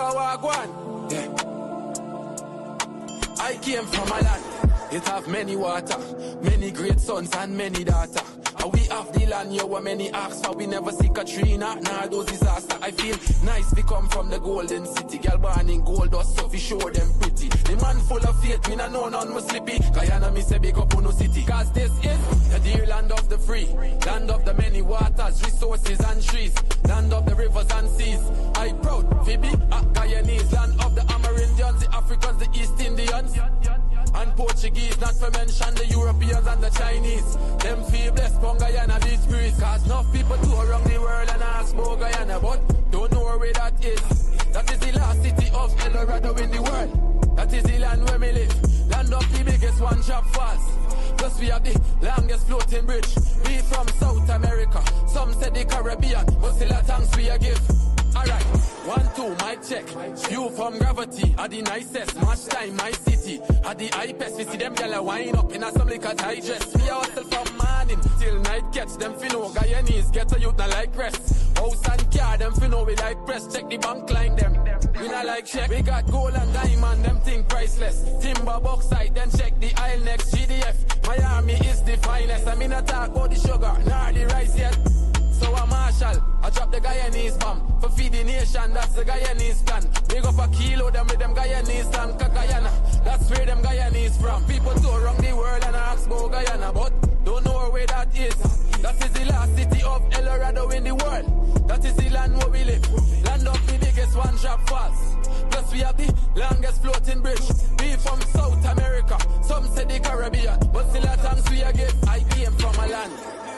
Hello, Wagwan. Yeah. I came from a land. It have many water, many great sons and many daughters. And we have the land, yo, where many ask for. We never see Katrina, nah, those disaster. I feel nice, we come from the golden city. Girl born in gold dust, so we show them pretty. The man full of faith, me nah know none must slippy. Guyana, me say big up on no city. Cause this is the dear land of the free, land of the many waters, resources and trees, land of the rivers and seas. I proud, Phoebe, Guyanese, land of the Amerindians, the Africans, the East Indians, and Portuguese, not to mention the Europeans and the Chinese. Them feel blessed from Guyana beach breeze. Cause enough people tour around the world and ask about Guyana, but don't know where that is. That is the last city of El Dorado in the world. That is the land where we live. Land of the biggest one drop falls. Plus we have the longest floating bridge. We from South America, some say the Caribbean, but still a thanks we a give. Alright, 1, 2, mic check. View from gravity, are the nicest. Match time, my city. Are the hypest, we see them gyal wine up in a some liquor tight dress. We are hustle from morning till night catch. Them finno Guyanese, get a youth not like rest. House and car, them finno we like press. Check the bank line them. We not like check. We got gold and diamond, them think priceless. Timber, bauxite, then check the aisle next. GDF, Miami is the finest. I mean I talk about the sugar, nor the rice yet. So a marshal, I drop the Guyanese bomb. For feed the nation, that's the Guyanese plan. Big up a kilo, them with them Guyanese land. Guyana, that's where them Guyanese from. People tour around the world and ask about Guyana, but don't know where that is. That is the last city of El Dorado in the world. That is the land where we live. Land of the biggest one drop falls. Plus we have the longest floating bridge. We from South America, some say the Caribbean, but still a thanks we a give. I came from a land,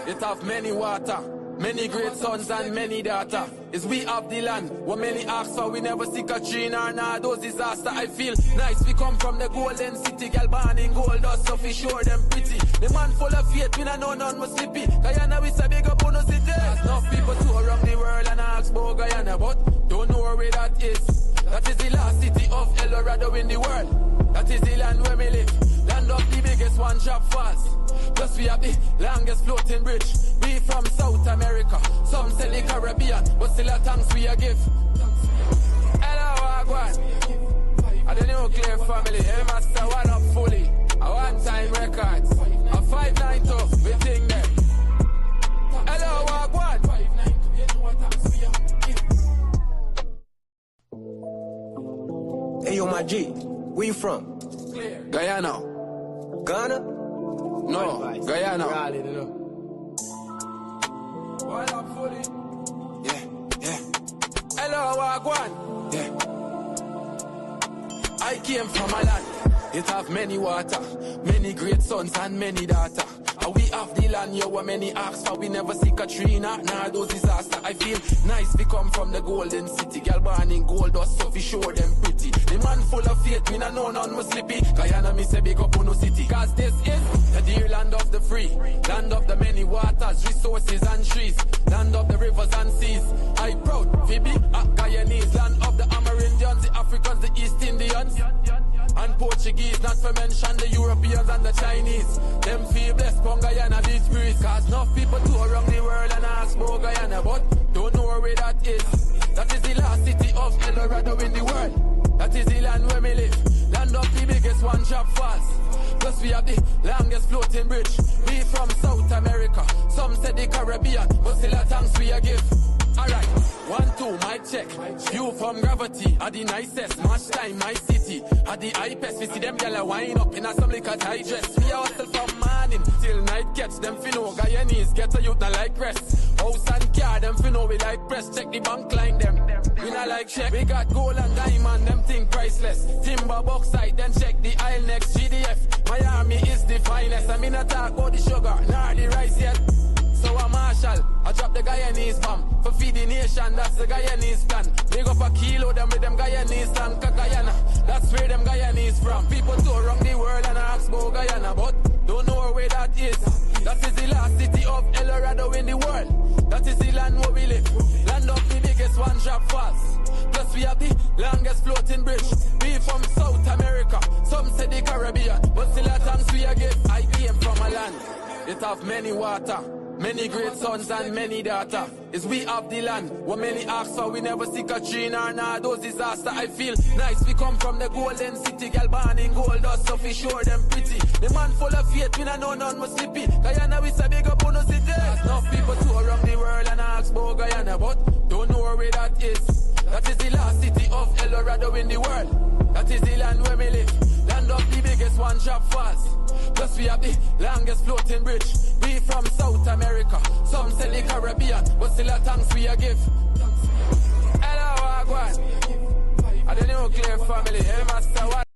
it have many water, many great sons and many daughters. Is we have the land, what many ask for, we never see Katrina or nah, those disaster. I feel nice, we come from the golden city. Girl born in gold dust, so we show them pretty. The man full of faith, we nah know none must slippy. Guyana, we say big up on the city. Enough people tour around the world and ask about Guyana, but don't know where that is. That is the last city of El Dorado in the world. That is the land where we live. Land of the biggest one drop falls. Plus we have the longest floating bridge. We from South America, some say the Caribbean, but still a thanks we a give. Hello, Wagwan. I the nuclear family, hey master, one up fully. A one-time records, a 592, we think them. Hello, Wagwan. Hey yo, my G, where you from? Guyana. Ghana? No, Guyana. What up, fully? Yeah. Hello, Wagwan. Yeah. I came from a land. It have many water, many great sons and many daughters. And we have the land, yo, where many ask for. We never see Katrina, nah, those disaster. I feel nice, we come from the golden city. Girl born in gold dust, so we show them pretty. The man full of faith, me nah know none must slippy. Guyana, me say big up on no city. Cause this is the dear land of the free, land of the many waters, resources and trees, land of the rivers and seas. I proud, Phoebe, Guyanese, land of the Amerindians, the Africans, the East Indians, and Portuguese, not to mention the Europeans and the Chinese. Them feel blessed from Guyana beach breeze. Cause enough people tour around the world and ask about Guyana, but don't know where that is. That is the last city of El Dorado in the world. That is the land where we live. Land of the biggest one drop falls. Plus we have the longest floating bridge. We from South America, some say the Caribbean, but still a thanks we a give. Alright, 1, 2, mic check. View from gravity, are the nicest. Match time, my city. Are the hypest, we see them gyal wine up in a some liquor tight dress. We are hustle from morning till night catch. Them finno Guyanese, get a youth not like rest. House and car, them finno we like press. Check the bank line them. We not like check. We got gold and diamond, them think priceless. Timber, bauxite, then check the aisle next. GDF, Miami is the finest. I mean I talk about the sugar, nor the rice yet. So a marshal, I drop the Guyanese bomb. For feed the nation, that's the Guyanese plan. Big up a kilo, them with them Guyanese land. Guyana, that's where them Guyanese from. People tour around the world and ask about Guyana, but don't know where that is. That is the last city of El Dorado in the world. That is the land where we live. Land of the biggest one drop falls. Plus we have the longest floating bridge. We from South America, some say the Caribbean, but still a thanks we a give. I came from a land, it have many water, many great sons and many daughters. Is we have the land, what many ask for, we never see Katrina or nah, those disaster. I feel nice, we come from the golden city, girl born in gold dust, so we sure them pretty. The man full of faith, we know none must slippy. Guyana, we say big up on the city. Enough people tour around the world and ask about Guyana, but don't know where that is. That is the last city of El Dorado in the world. That is the land where we live. Land of the biggest one drop fast. Plus we have the longest floating bridge. We from South America, some say the Caribbean, but still a thanks we a give. Hello, Agwan. I the nuclear family, hey master what?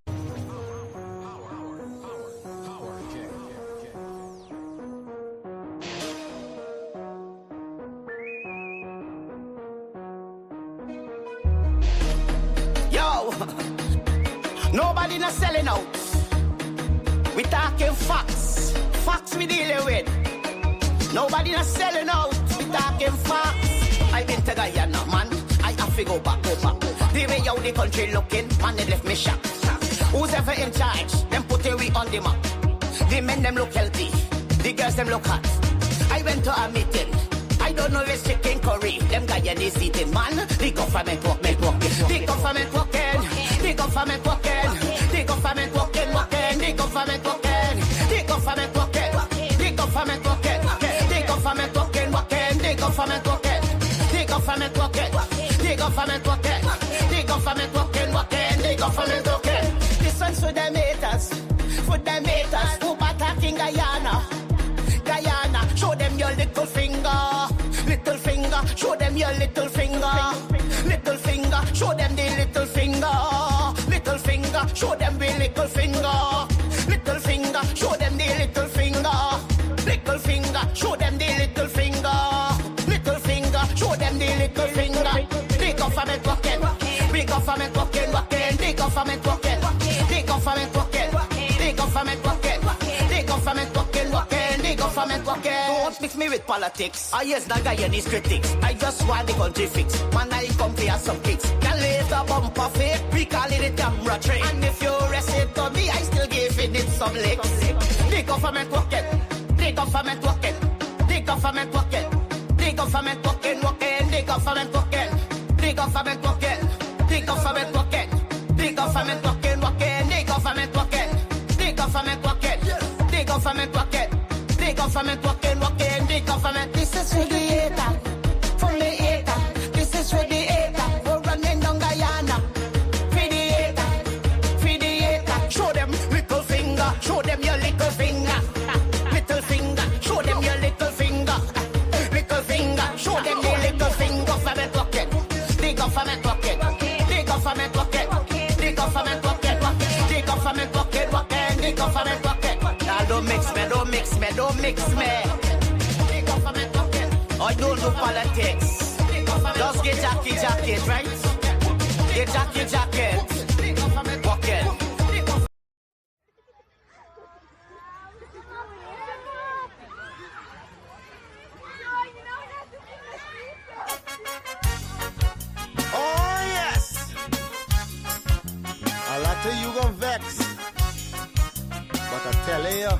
Nobody not selling out. We talking facts. Facts we dealing with. Nobody not selling out. We talking facts. I been to Guyana, man. I have to go back. The way how the country looking, man, they left me shocked. Who's ever in charge? Them putting we on the map. The men them look healthy. The girls them look hot. I went to a meeting. I don't know this chicken curry. Them Guyanese eating, man. The government walking. The government walking. The government walking. The government walking. The government walking. The government walking. The government walking. The government walking. The government walking. The government walking. The government walking. The government walking. The government walking. This one's for them haters. For them haters who attacking Guyana. Guyana, show them your little finger. Little finger, show them your little finger. Little finger, show them the little finger. Little finger, show them the little finger. Little finger, show them the little finger. Little finger, show them the little finger. Little finger, show them the little finger. The government walking, the government walking. The government walking, the government walking. The government walking, the government walking. The government walking. Don't mix me with politics. I yes, the Guyanese critics. I just want the country fix. Man, I come here some kicks. Can leave the bumper fake. We call it a camera trick. And if you rest it to me, I still give it some licks. The government walking. The government walking. The government walking. The government walking. The government walking. The government walking. The government walking. The government walking. The government walking. The government walking. The government walking. The government walking. The government. This is for the hater. For the hater. This is for the hater. We're running down Guyana. For the hater. For the hater. Show them little finger. Show them your little finger. Little finger. Show them your little finger. Little finger. Show them your little finger. Government walking. The government walking. The government walking. The government walking. The government walking. The government walking. Now don't mix me. Don't mix me. Don't mix me. The government walking. I don't do politics. Just get jacket, right? Get jacket. Walking. Oh yes. A lot of you gon' vex, but I tell you,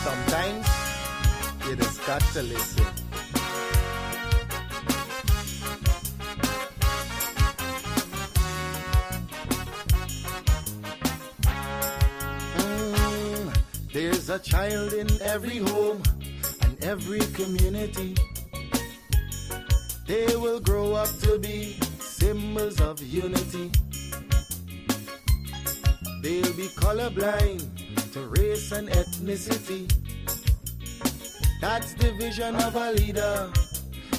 sometimes you just got to listen. There's a child in every home and every community. They will grow up to be symbols of unity. They'll be colorblind to race and ethnicity. That's the vision of a leader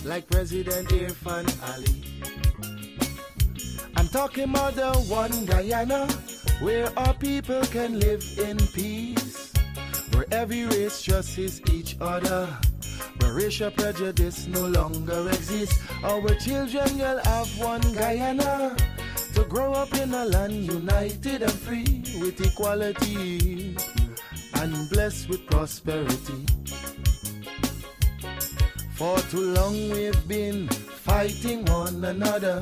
like President Irfan Ali. I'm talking about the one Guyana where our people can live in peace, where every race trusts each other, where racial prejudice no longer exists. Our children will have one Guyana to grow up in a land united and free with equality and blessed with prosperity. For too long we've been fighting one another.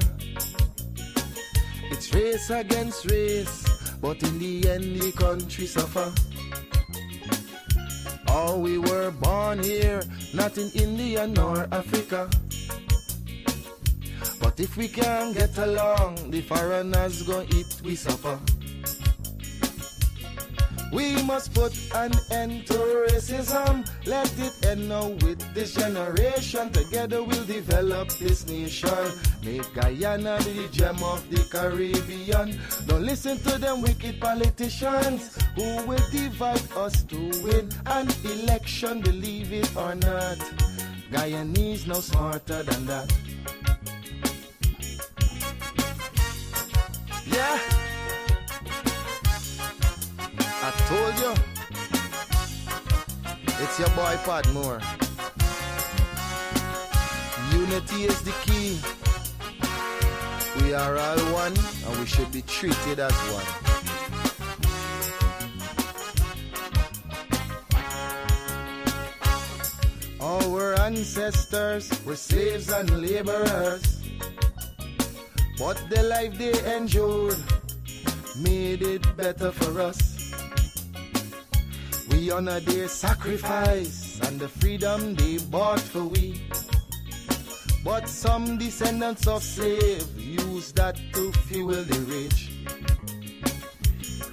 It's race against race, but in the end the country suffer. All we were born here, not in India nor Africa. But if we can't get along, the foreigners gon' eat we supper. We must put an end to racism. Let it end now with this generation. Together we'll develop this nation. Make Guyana the gem of the Caribbean. Don't listen to them wicked politicians who will divide us to win an election, believe it or not. Guyanese no smarter than that. Yeah, I told you, it's your boy Padmore. Unity is the key. We are all one and we should be treated as one. Our ancestors were slaves and laborers, but the life they endured made it better for us. We honor their sacrifice and the freedom they bought for we. But some descendants of slaves use that to fuel the rich.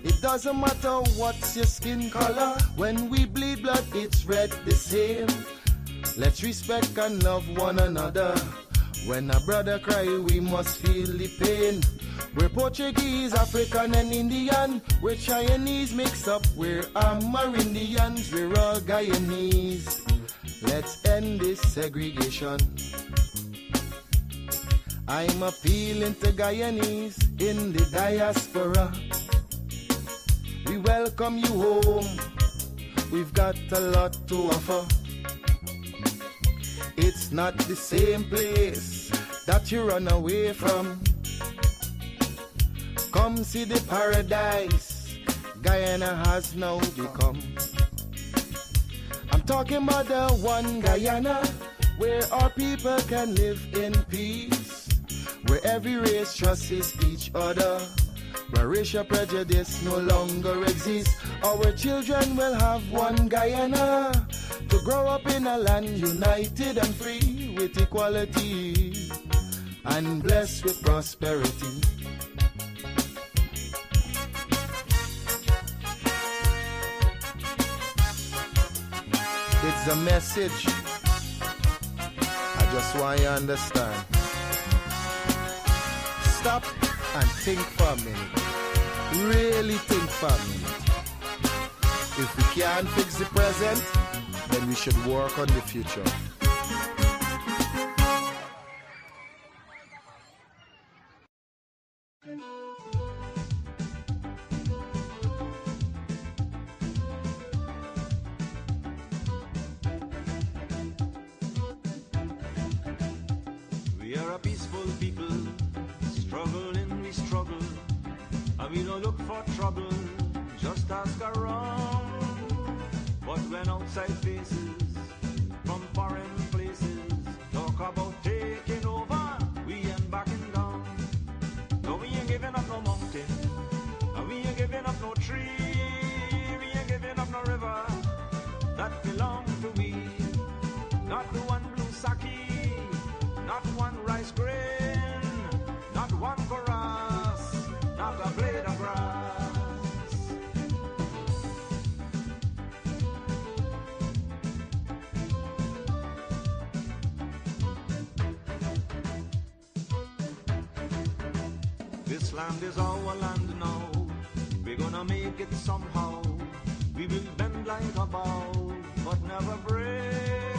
It doesn't matter what's your skin color, when we bleed blood it's red the same. Let's respect and love one another. When a brother cry we must feel the pain. We're Portuguese, African and Indian. We're Chinese mix up, we're Amerindians. We're all Guyanese. Let's end this segregation. I'm appealing to Guyanese in the diaspora. We welcome you home. We've got a lot to offer. It's not the same place that you run away from. Come see the paradise Guyana has now become. I'm talking about the one Guyana where our people can live in peace, where every race trusts each other, where racial prejudice no longer exists. Our children will have one Guyana to grow up in a land united and free with equality and blessed with prosperity. It's a message. I just want you to understand. Stop and think for a minute. Really think for a minute. If we can't fix the present, then we should work on the future. We are a peaceful people, struggling we struggle, and we don't look for trouble, just ask around. But when outside faces from foreign places talk about taking over, we ain't backing down. No, we ain't giving up no mountain, and we ain't giving up no tree, we ain't giving up no river that belong to we. Not the one blue sake, not one rice grain, not one chorus, not a blade of grass. This land is our land now. We're gonna make it somehow. We will bend like a bow, but never break.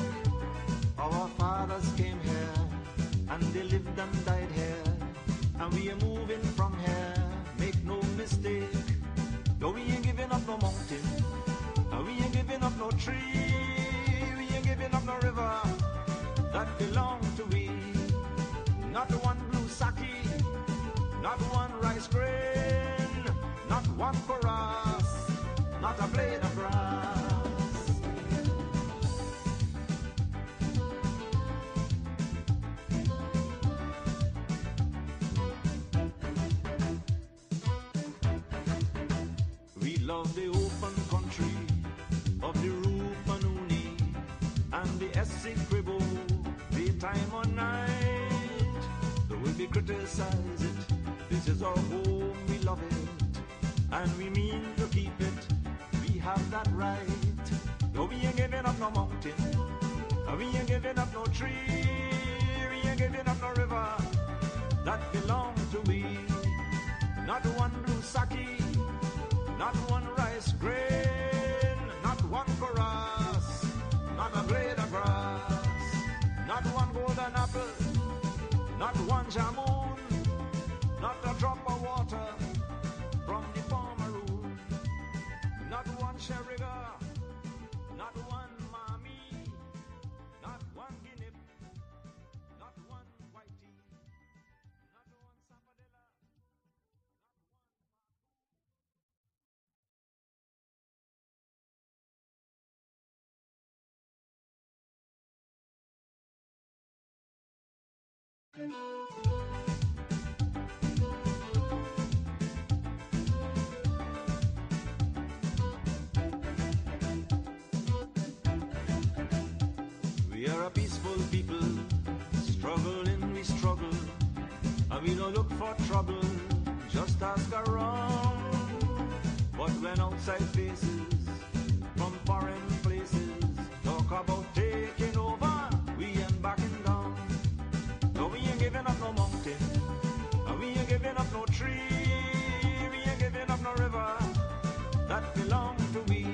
Our fathers came here, and they lived and died here, and we are moving from here. Make no mistake. No, we ain't giving up no mountain, and we ain't giving up no tree, we ain't giving up no river that belong to we. Not one blue sake, not one rice grain, not one chorus, not a blade of grass. We love the open country of the roof criticize it. This is our home, we love it, and we mean to keep it. We have that right. No, we ain't giving up no mountain, we ain't giving up no tree, we ain't giving up no river that belong to we. Not one blue sake, not one rice grain, not one chorus, not a blade of grass, not one golden apple, not one jamun, not a drop of water from the farmer room, not one sherriga, not one mommy, not one guinea, not one whitey, not one sapodilla. We are a peaceful people, struggling we struggle, and we don't look for trouble, just ask around. But when outside faces from foreign places talk about taking over, we ain't backing down. No, we ain't giving up no mountain, and we ain't giving up no tree, we ain't giving up no river that belong to we.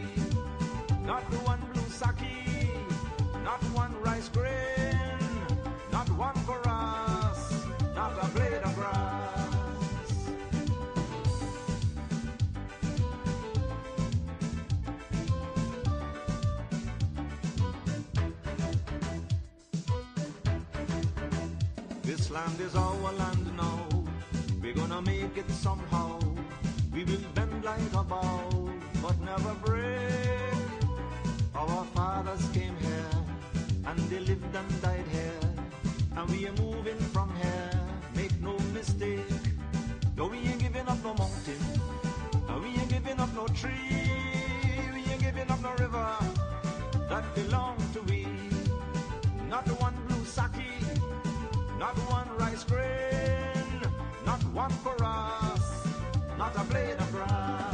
Not one blue sake, not one rice grain, not one chorus, not a blade of grass. This land is our land now, we're gonna make it somehow. We will bend like a bow, but never break. Our fathers came here, and they lived and died here, and we are moving from here, make no mistake. No, we ain't giving up no mountain, and we ain't giving up no tree, we ain't giving up no river that belong to we. Not one blue sake, not one rice grain, not one chorus, not a blade of grass.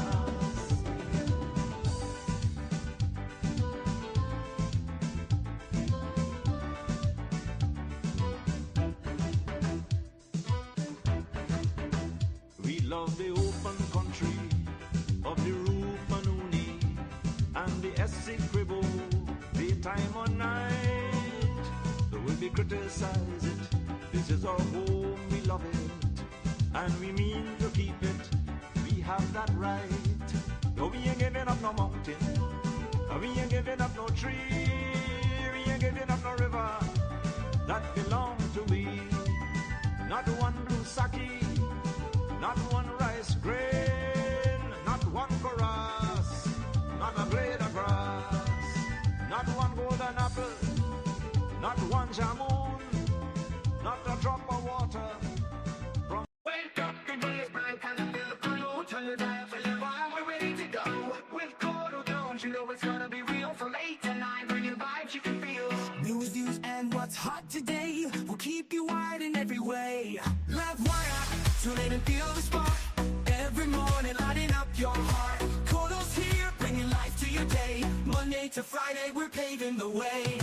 Love the open country of the Rupanuni and the Essequibo, daytime or night. Though we criticize it, this is our home, we love it, and we mean to keep it. We have that right. No, we ain't giving up no mountain, we ain't giving up no tree, we ain't giving up no river that belong to we. Not one blue sake, not one rice grain, not one chorus, not a blade of grass, not one golden apple, not one jamun, not a drop of water from. Wake up, the day is bright, and I feel the blue. Turn your dial for Livewire, we're ready to go. With Courdel Jones, you know it's gonna be real. From 8 to 9, bringing vibes you can feel. News, views, and what's hot today will keep you wide in every way. Livewire, tune in and feel the spark. Every morning, lighting up your heart. Courdel's here, bringing life to your day. Monday to Friday, we're paving the way.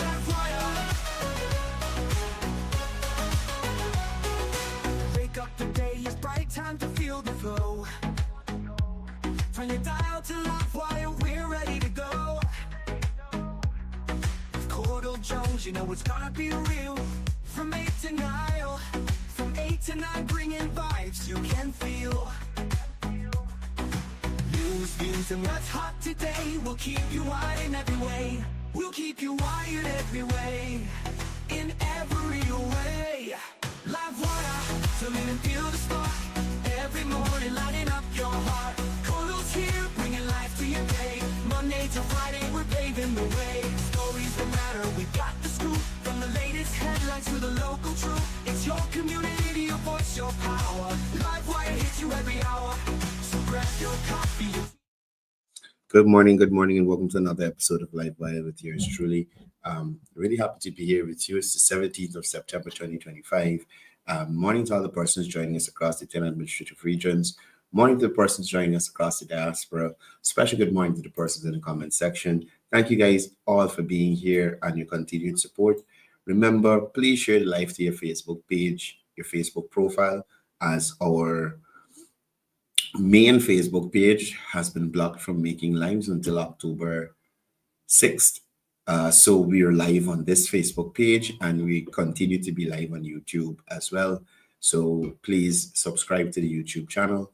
Livewire. Wake up, the day is bright, time to feel the flow. Turn your dial to Livewire, we're ready to go. With Courdel Jones, you know it's gonna be real. From 8 to 9, from 8 to 9, bringing vibes you can feel. News, views, and what's hot today will keep you wired in every way. We'll keep you wired every way, in every way. Livewire, tune in and feel the spark. Every morning, lighting up your heart. Courdel's here, bringing life to your day. Monday to Friday, we're paving the way. Stories that matter, we got the scoop. From the latest headlines to the local truth. It's your community, your voice, your power. Livewire hits you every hour. So grab your coffee. Good morning, and welcome to another episode of Livewire with yours truly, Really happy to be here with you. It's the 17th of September 2025. Morning to all the persons joining us across the 10 administrative regions. Morning to the persons joining us across the diaspora. Special good morning to the persons in the comment section. Thank you guys all for being here and your continued support. Remember, please share the live to your Facebook page, your Facebook profile, as our main Facebook page has been blocked from making lives until October 6th. So we are live on this Facebook page and we continue to be live on YouTube as well. So please subscribe to the YouTube channel,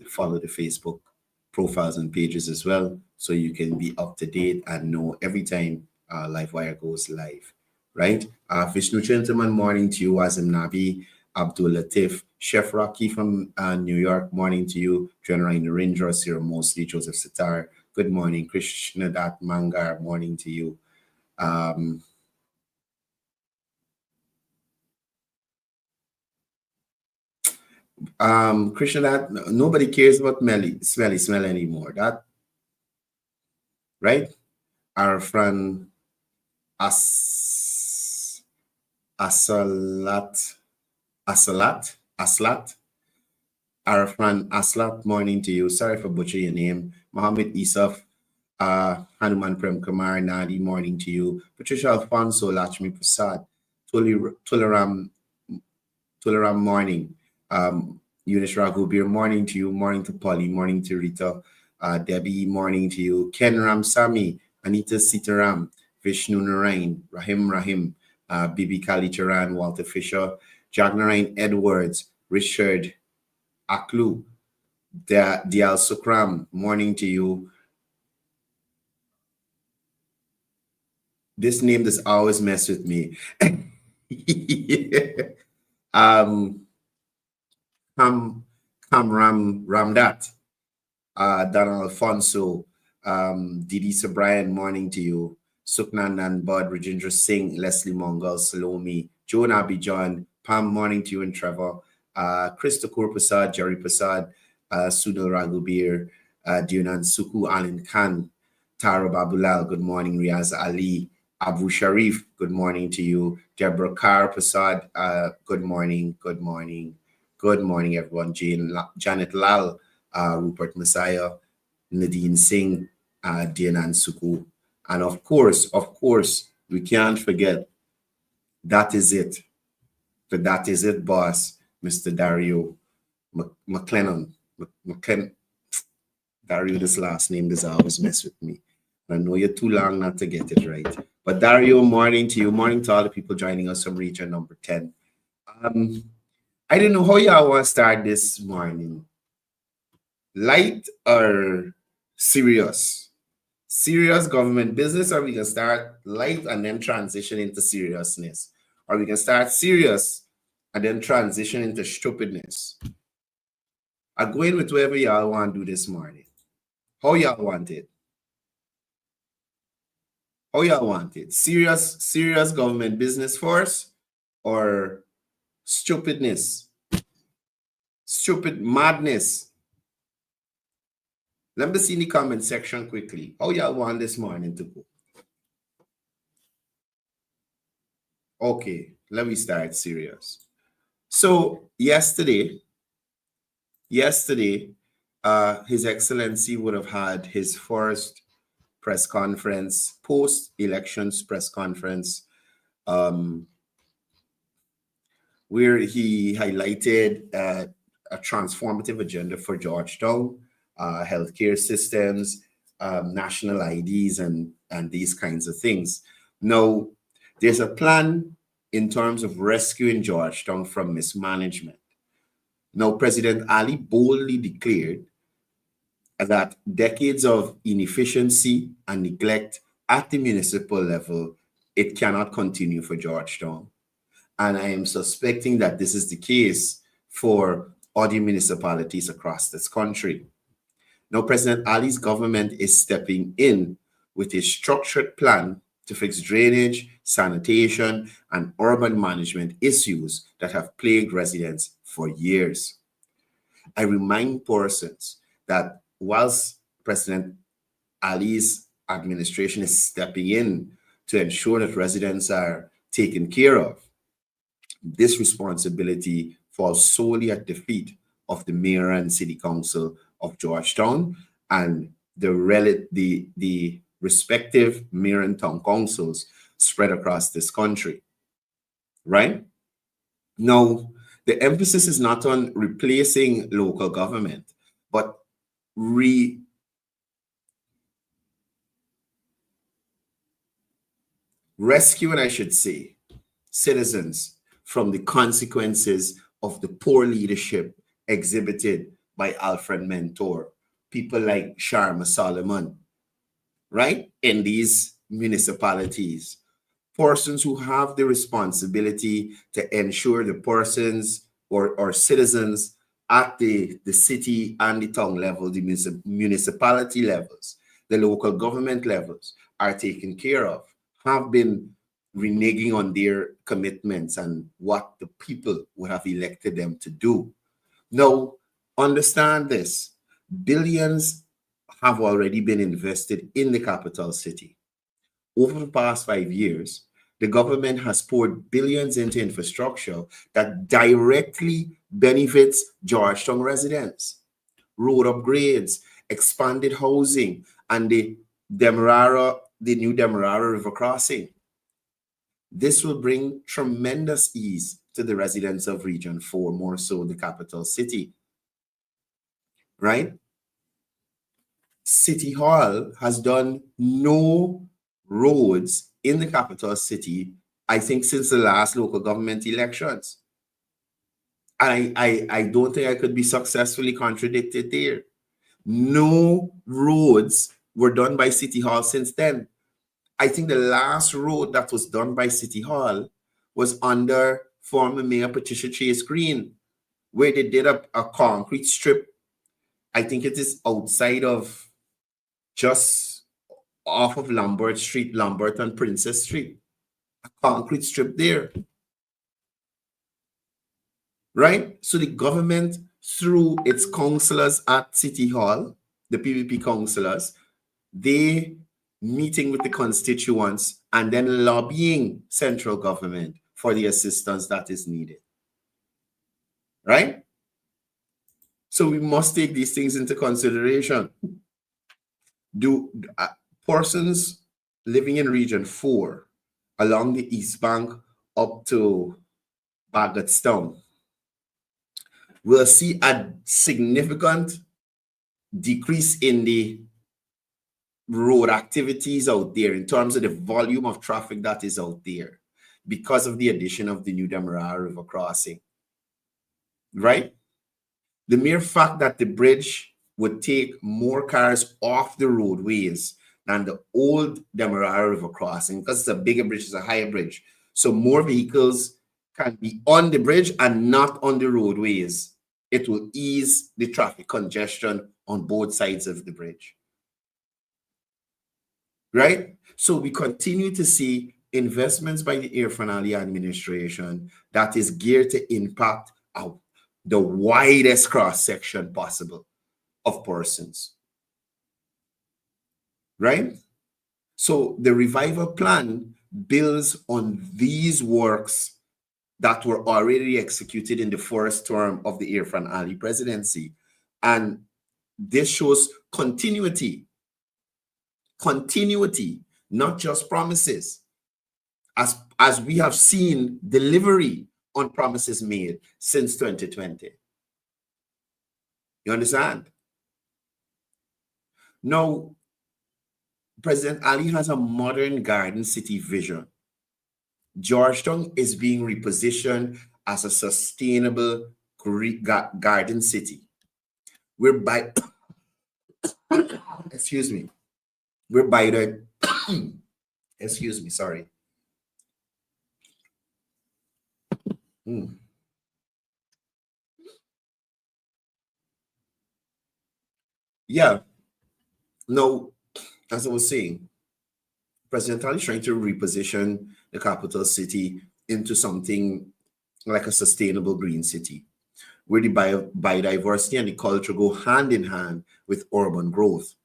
follow the Facebook profiles and pages as well, so you can be up to date and know every time Livewire goes live, right? Vishnu Gentleman, morning to you. Azim Nabi, Abdul Latif, Chef Rocky from New York, morning to you. General Narendra, Sir Mostly, Joseph Sitar, good morning. Krishna Dat Mangar, morning to you. Krishna Dat, nobody cares about smelly smell anymore. That, right? Our friend Aslat, our friend Aslat, morning to you. Sorry for butchering your name. Mohammed Isaf, Hanuman Prem Kumar, Nadi, morning to you. Patricia Alfonso, Lachmi Prasad, Tularam, morning. Eunice Raghubir, morning to you. Morning to Polly, morning to Rita. Debbie, morning to you. Ken Ramsami, Anita Sitaram, Vishnu Narain, Rahim, Bibi Kali Charan, Walter Fisher, Jagnarain Edwards, Richard Aklu, Dial Sukram, morning to you. This name does always mess with me. Ramdat, Donald Alfonso, Didi Sabrian, morning to you. Suknan Bud, Rajendra Singh, Leslie Mongol, Salome, Joan Abidjan, Pam, morning to you, and Trevor, Christopher Prasad, Jerry Prasad, Sunil Raghubir, Dunan Suku, Alan Khan, Tara Babulal, good morning. Riaz Ali, Abu Sharif, good morning to you. Deborah Kar Prasad, good morning, everyone. Janet Lal, Rupert Messiah, Nadine Singh, Dianan Suku. And of course, we can't forget, that is it. But that is it, boss, Mr. Dario McLennan. Dario, this last name does always mess with me. I know you're too long not to get it right. But Dario, morning to you. Morning to all the people joining us from region number 10. I don't know how y'all want to start this morning. Light or serious? Serious government business, or we can start light and then transition into seriousness? Or we can start serious and then transition into stupidness? I'm going with whatever y'all want to do this morning. How y'all want it? Serious government business first, or stupidness? Stupid madness? Let me see in the comment section quickly. How y'all want this morning to go? Okay, let me start serious. So yesterday, His Excellency would have had his first press conference, post-elections press conference, where he highlighted a transformative agenda for Georgetown, healthcare systems, national IDs, and these kinds of things. Now, there's a plan in terms of rescuing Georgetown from mismanagement. Now, President Ali boldly declared that decades of inefficiency and neglect at the municipal level, it cannot continue for Georgetown. And I am suspecting that this is the case for other municipalities across this country. Now, President Ali's government is stepping in with a structured plan to fix drainage, sanitation, and urban management issues that have plagued residents for years. I remind persons that whilst President Ali's administration is stepping in to ensure that residents are taken care of. This responsibility falls solely at the feet of the mayor and city council of Georgetown and the respective mayor and town councils spread across this country, right? Now, the emphasis is not on replacing local government, but rescuing, I should say, citizens from the consequences of the poor leadership exhibited by Alfred Mentor, people like Sharma Solomon, right? In these municipalities, persons who have the responsibility to ensure the persons or citizens at the city and the town level, the municipality levels, the local government levels are taken care of, have been reneging on their commitments and what the people would have elected them to do. Now, understand this. Billions have already been invested in the capital city. Over the past 5 years, the government has poured billions into infrastructure that directly benefits Georgetown residents. Road upgrades, expanded housing, and the new Demerara River crossing. This will bring tremendous ease to the residents of Region 4, more so the capital city, right? City Hall has done no roads in the capital city, I think, since the last local government elections. And I don't think I could be successfully contradicted there. No roads were done by City Hall since then. I think the last road that was done by City Hall was under former Mayor Patricia Chase Green, where they did a concrete strip. I think it is outside of, just off of Lambert Street, Lambert and Princess Street. A concrete strip there. Right? So the government, through its councillors at City Hall, the PPP councillors, they meeting with the constituents and then lobbying central government for the assistance that is needed. Right? So we must take these things into consideration. Persons living in Region 4 along the East Bank up to Bagotstown will see a significant decrease in the road activities out there in terms of the volume of traffic that is out there because of the addition of the new Demerara River crossing, right? The mere fact that the bridge would take more cars off the roadways than the old Demerara River crossing, because it's a bigger bridge, it's a higher bridge. So more vehicles can be on the bridge and not on the roadways. It will ease the traffic congestion on both sides of the bridge. Right? So we continue to see investments by the Irfan Ali administration that is geared to impact the widest cross-section possible of persons. Right? So the revival plan builds on these works that were already executed in the first term of the Irfan Ali presidency. And this shows continuity, not just promises, as we have seen delivery on promises made since 2020. You understand? Now, President Ali has a modern garden city vision. Georgetown is being repositioned as a sustainable garden city, whereby, excuse me, excuse me, sorry. Yeah. No, as I was saying, President Ali is trying to reposition the capital city into something like a sustainable green city, where the biodiversity and the culture go hand in hand with urban growth.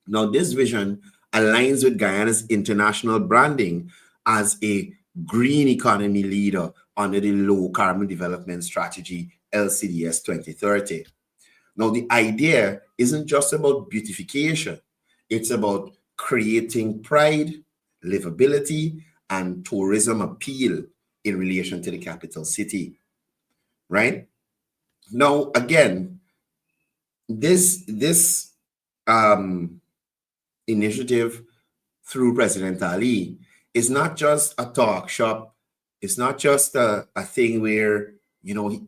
Now, this vision aligns with Guyana's international branding as a green economy leader under the Low Carbon Development Strategy LCDS 2030. Now, the idea isn't just about beautification, it's about creating pride, livability, and tourism appeal in relation to the capital city, right? Now, again, this initiative through President Ali is not just a talk shop. It's not just a thing where, you know,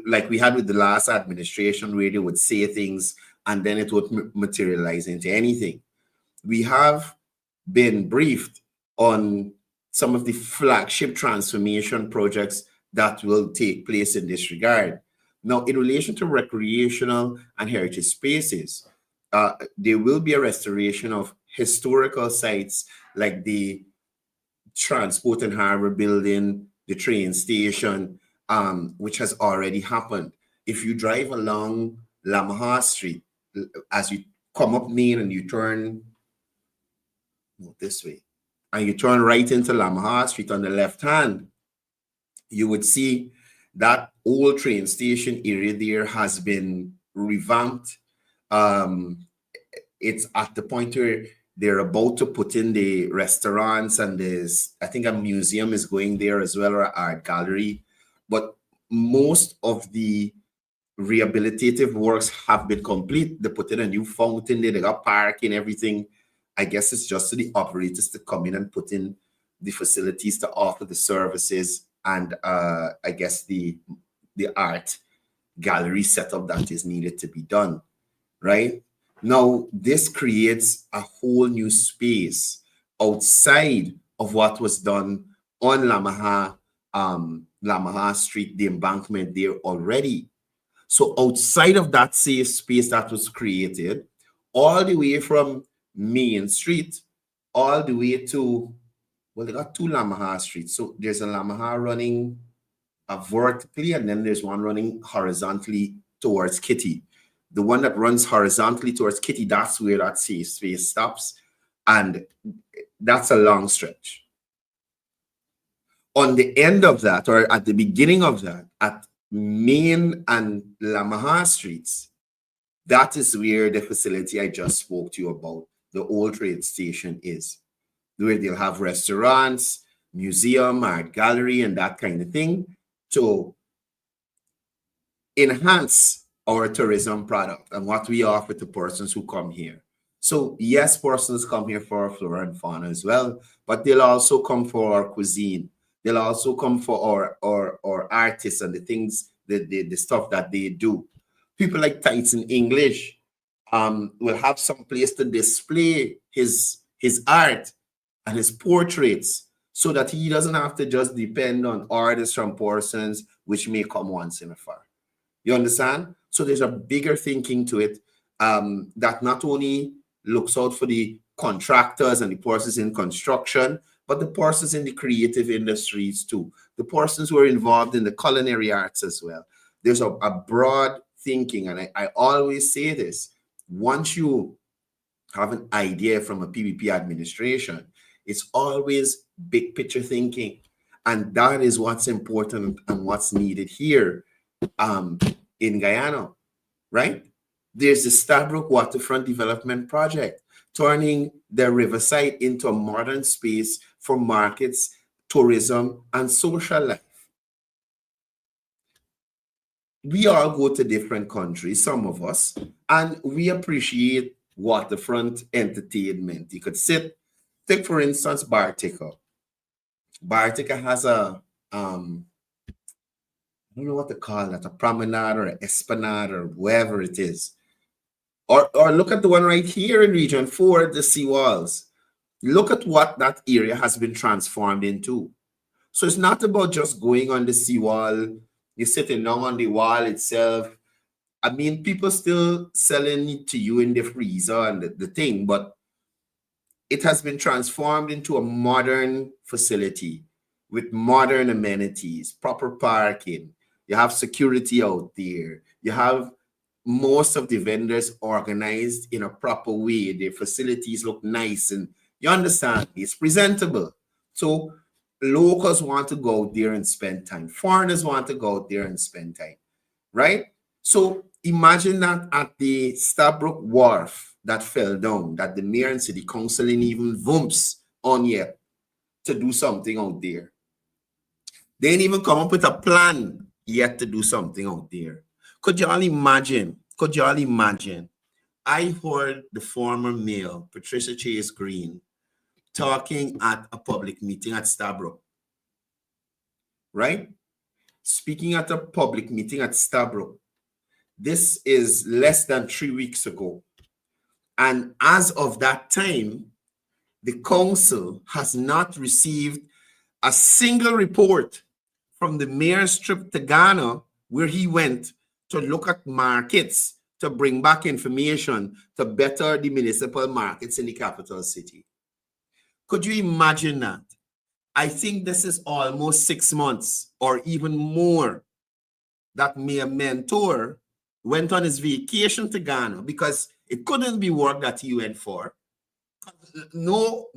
like we had with the last administration, where they would say things and then it would materialize into anything. We have been briefed on some of the flagship transformation projects that will take place in this regard. Now, in relation to recreational and heritage spaces, there will be a restoration of historical sites like the Transport and Harbor Building, the train station, which has already happened. If you drive along Lamaha Street, as you come up Main and you turn this way, and you turn right into Lamaha Street on the left hand, you would see that old train station area there has been revamped. It's at the point where they're about to put in the restaurants, and there's, I think, a museum is going there as well, or an art gallery. But most of the rehabilitative works have been complete. They put in a new fountain there, they got parking, everything. I guess it's just to the operators to come in and put in the facilities to offer the services, and I guess the art gallery setup that is needed to be done, right? Now, this creates a whole new space outside of what was done on Lamaha Street, the embankment there already. So outside of that safe space that was created, all the way from Main Street, all the way to, well, they got two Lamaha Streets. So there's a Lamaha running vertically, and then there's one running horizontally towards Kitty. The one that runs horizontally towards Kitty, that's where that safe space stops. And that's a long stretch. On the end of that, or at the beginning of that, at Main and Lamaha Streets, that is where the facility I just spoke to you about, the old train station, is, where they'll have restaurants, museum, art gallery, and that kind of thing to enhance our tourism product and what we offer to persons who come here. So yes, persons come here for our flora and fauna as well, but they'll also come for our cuisine. They'll also come for our artists and the things, the stuff that they do. People like Tyson English will have some place to display his art and his portraits, so that he doesn't have to just depend on artists from persons which may come once in a while. You understand? So there's a bigger thinking to it that not only looks out for the contractors and the persons in construction, but the persons in the creative industries too, the persons who are involved in the culinary arts as well. There's a broad thinking, and I always say this: once you have an idea from a PPP administration, it's always big picture thinking, and that is what's important and what's needed here in Guyana, right? There's the Stabroek Waterfront Development Project, turning the riverside into a modern space for markets, tourism, and social life. We all go to different countries, some of us, and we appreciate waterfront entertainment. You could take for instance, Bartica. Bartica has a, I don't know what to call that, a promenade or an esplanade or wherever it is. Or look at the one right here in Region 4, the seawalls. Look at what that area has been transformed into. So it's not about just going on the seawall, you're sitting down on the wall itself. I mean, people still selling it to you in the freezer and the thing, but it has been transformed into a modern facility with modern amenities, proper parking. You have security out there. You have most of the vendors organized in a proper way. Their facilities look nice, and you understand, it's presentable. So locals want to go out there and spend time. Foreigners want to go out there and spend time, right? So imagine that at the Stabroek Wharf that fell down, that the mayor and city council ain't even vumps on yet to do something out there. They ain't even come up with a plan yet to do something out there. Could you all imagine? Could you all imagine? I heard the former mayor, Patricia Chase Green, talking at a public meeting at Stabroek, right? Speaking at a public meeting at Stabroek. This is less than 3 weeks ago. And as of that time, the council has not received a single report from the mayor's trip to Ghana, where he went to look at markets, to bring back information to better the municipal markets in the capital city. Could you imagine that? I think this is almost 6 months or even more that Mayor Mentor went on his vacation to Ghana, because it couldn't be work that he went for. No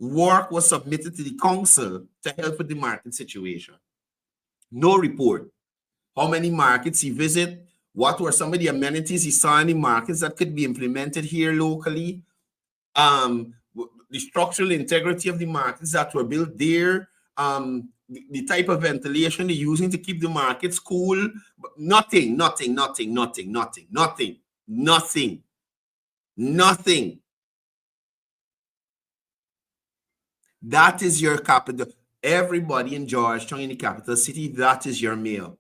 work was submitted to the council to help with the market situation. No report. How many markets he visited? What were some of the amenities he saw in the markets that could be implemented here locally? The structural integrity of the markets that were built there, the type of ventilation they're using to keep the markets cool. Nothing. That is your capital. Everybody in Georgetown, in the capital city, that is your mayor.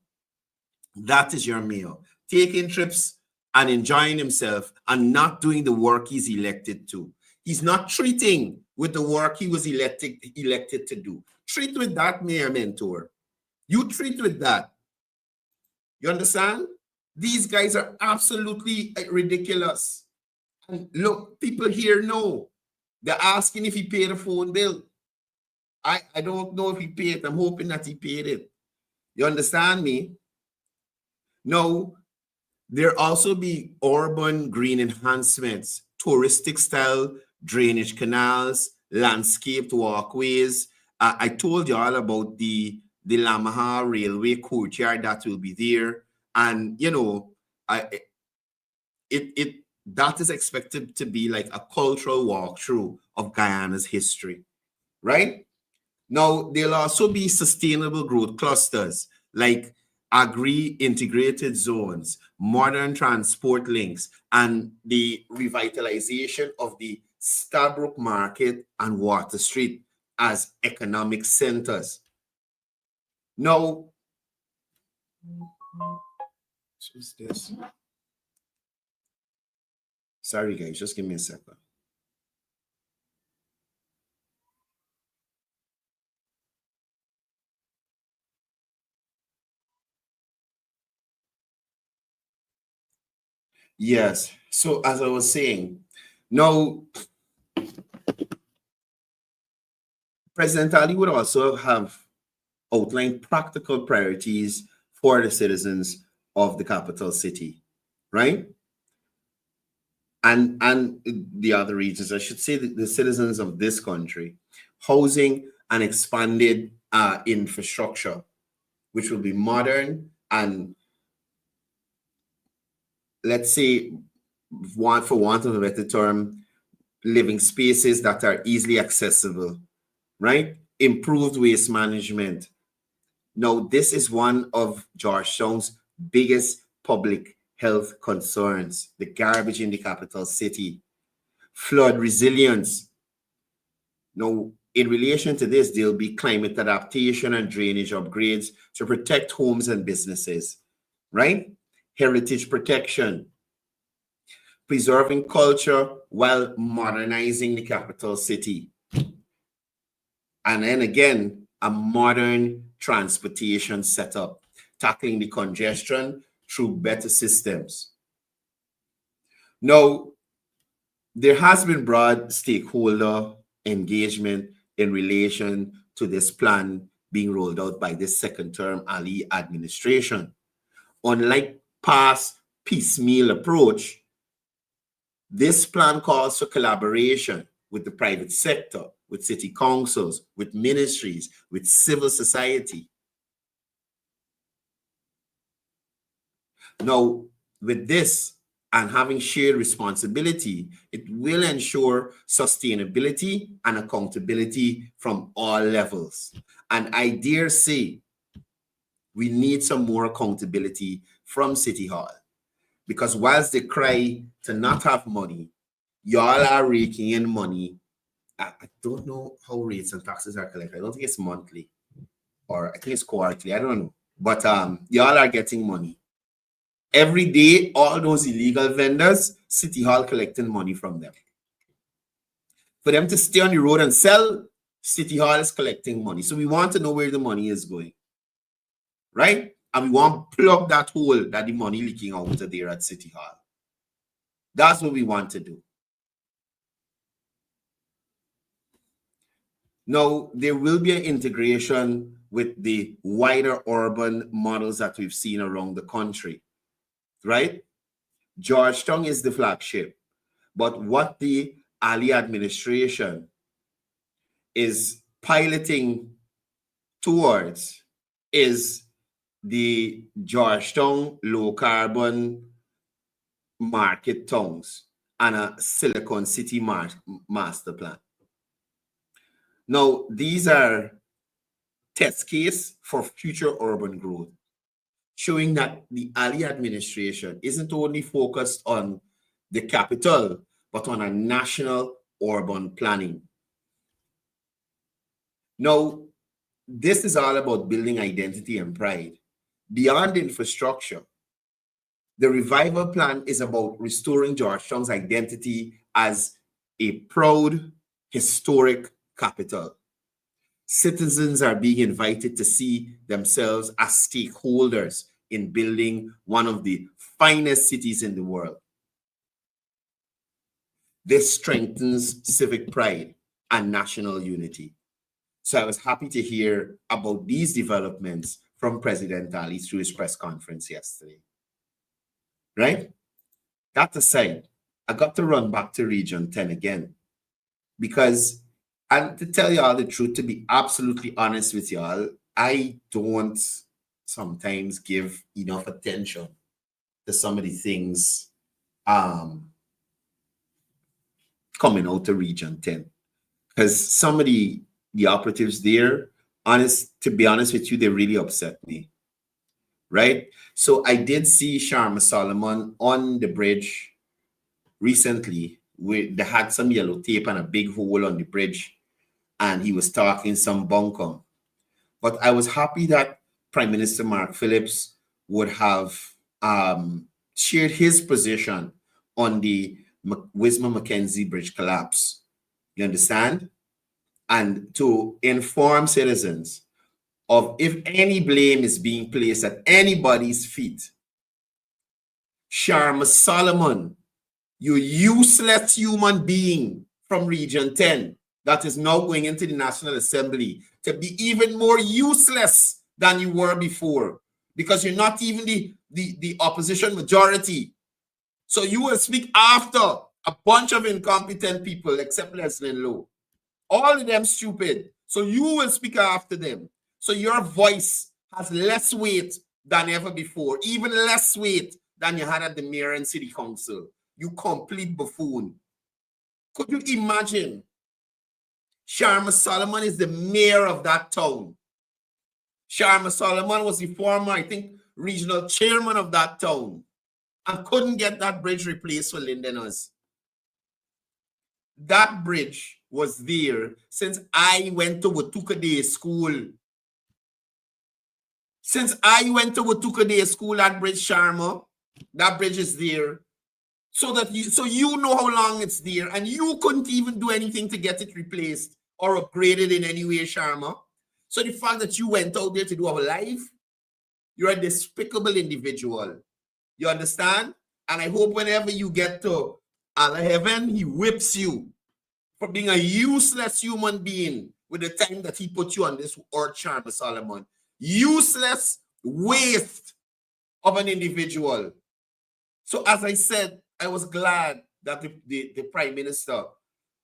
That is your mayor. Taking trips and enjoying himself and not doing the work he's elected to. He's not treating with the work he was elected to do. Treat with that, Mayor Mentor. You treat with that. You understand? These guys are absolutely ridiculous. And look, people here know. They're asking if he paid a phone bill. I don't know if he paid it. I'm hoping that he paid it. You understand me? Now, there also be urban green enhancements, touristic style drainage canals, landscaped walkways. I told you all about the Lamaha Railway courtyard that will be there. And, you know, that is expected to be like a cultural walkthrough of Guyana's history, right? Now, there'll also be sustainable growth clusters like agri-integrated zones, modern transport links, and the revitalization of the Stabroek Market and Water Street as economic centers. Now, what's this? Sorry, guys, just give me a second. Yes. So as I was saying, now President Ali would also have outlined practical priorities for the citizens of the capital city, right? And the other regions, I should say, the citizens of this country, housing and expanded infrastructure, which will be modern and, let's say, for want of a better term, living spaces that are easily accessible, right? Improved waste management. Now, this is one of Georgetown's biggest public health concerns, the garbage in the capital city. Flood resilience. Now, in relation to this, there'll be climate adaptation and drainage upgrades to protect homes and businesses, right? Heritage protection, preserving culture while modernizing the capital city. And then again, a modern transportation setup, tackling the congestion through better systems. Now, there has been broad stakeholder engagement in relation to this plan being rolled out by this second term Ali administration. Unlike past piecemeal approach. This plan calls for collaboration with the private sector, with city councils, with ministries, with civil society. Now, with this and having shared responsibility, it will ensure sustainability and accountability from all levels. And I dare say, we need some more accountability from City Hall. Because whilst they cry to not have money, y'all are raking in money. I don't know how rates and taxes are collected. I don't think it's monthly, or I think it's quarterly. I don't know. But y'all are getting money. Every day, all those illegal vendors, City Hall collecting money from them. For them to stay on the road and sell, City Hall is collecting money. So we want to know where the money is going, right? And we want to plug that hole that the money leaking out of there at City Hall. That's what we want to do. Now, there will be an integration with the wider urban models that we've seen around the country, right? Georgetown is the flagship. But what the Ali administration is piloting towards is the Georgetown low carbon market towns and a Silicon City master plan. Now, these are test case for future urban growth, showing that the Ali administration isn't only focused on the capital, but on a national urban planning. Now, this is all about building identity and pride. Beyond infrastructure, the revival plan is about restoring Georgetown's identity as a proud, historic capital. Citizens are being invited to see themselves as stakeholders in building one of the finest cities in the world. This strengthens civic pride and national unity. So I was happy to hear about these developments from President Ali through his press conference yesterday. Right? That aside, I got to run back to Region 10 again because, and to tell y'all the truth, to be absolutely honest with y'all, I don't sometimes give enough attention to some of the things coming out of Region 10. Because some of the operatives there, to be honest with you, they really upset me. Right? So I did see Sharma Solomon on the bridge recently. They had some yellow tape and a big hole on the bridge, and he was talking some bunkum. But I was happy that Prime Minister Mark Phillips would have shared his position on the Wismar-Mackenzie Bridge collapse. You understand? And to inform citizens of if any blame is being placed at anybody's feet. Sharma Solomon, you useless human being from Region 10 that is now going into the National Assembly to be even more useless than you were before because you're not even the opposition majority. So you will speak after a bunch of incompetent people except Leslie Lowe. All of them stupid. So you will speak after them. So your voice has less weight than ever before, even less weight than you had at the mayor and city council. You complete buffoon. Could you imagine? Sharma Solomon is the mayor of that town. Sharma Solomon was the former, I think, regional chairman of that town and couldn't get that bridge replaced for Londoners. That bridge was there since I went to Watuka Day School. Since I went to Watuka Day School at Bridge Sharma, that bridge is there. So you know how long it's there, and you couldn't even do anything to get it replaced or upgraded in any way, Sharma. So the fact that you went out there to do our life, you're a despicable individual. You understand? And I hope whenever you get to Allah heaven, he whips you for being a useless human being with the time that he put you on this earth, Sharma Solomon. Useless waste of an individual. So as I said, I was glad that the Prime Minister,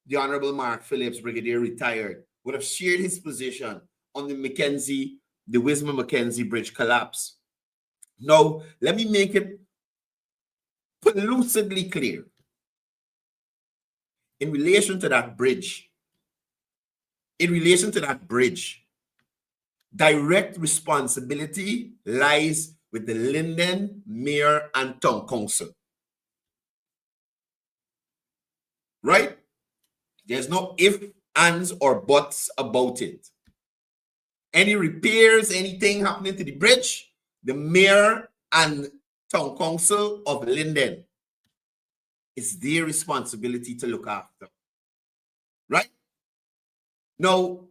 the Honorable Mark Phillips, Brigadier retired, would have shared his position on the Wisma Mackenzie Bridge collapse. Now, let me make it lucidly clear. In relation to that bridge, direct responsibility lies with the Linden, Mayor, and Town Council. Right? There's no ifs, ands, or buts about it. Any repairs, anything happening to the bridge, the Mayor and Town Council of Linden, it's their responsibility to look after. Right? Now,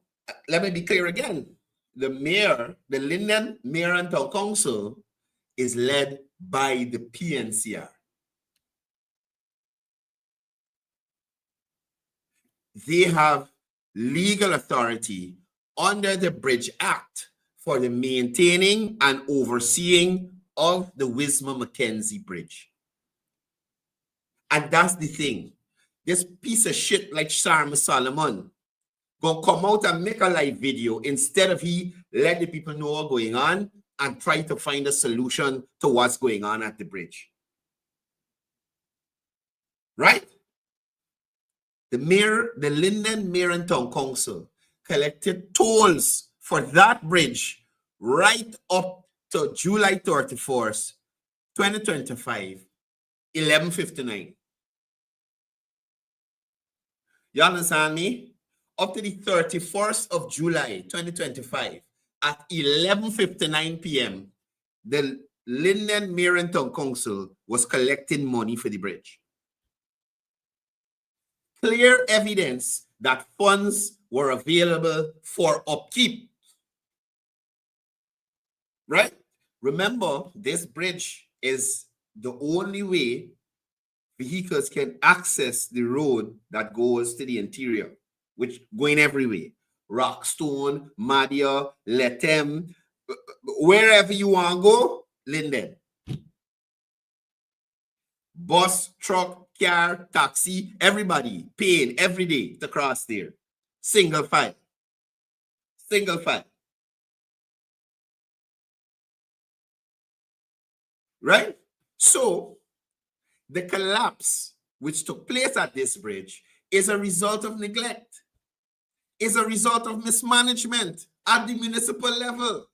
let me be clear again. The Linden Mayor and Town Council is led by the PNCR. They have legal authority under the Bridge Act for the maintaining and overseeing of the Wisma Mackenzie Bridge. And that's the thing. This piece of shit like Sharma Solomon gonna come out and make a live video instead of he let the people know what's going on and try to find a solution to what's going on at the bridge. Right? The Linden Mayor and Town Council collected tolls for that bridge right up to July 31st, 2025, 11:59. You understand me? Up to the 31st of July, 2025, at 11:59 p.m., the Linden Mayor and Town Council was collecting money for the bridge. Clear evidence that funds were available for upkeep. Right? Remember, this bridge is the only way vehicles can access the road that goes to the interior, which going everywhere. Rockstone, Madia, Letem, wherever you want to go, Linden. Bus, truck, car, taxi, everybody paying every day to cross there. Single file. Single file. Right? So, the collapse which took place at this bridge is a result of neglect. Is a result of mismanagement at the municipal level.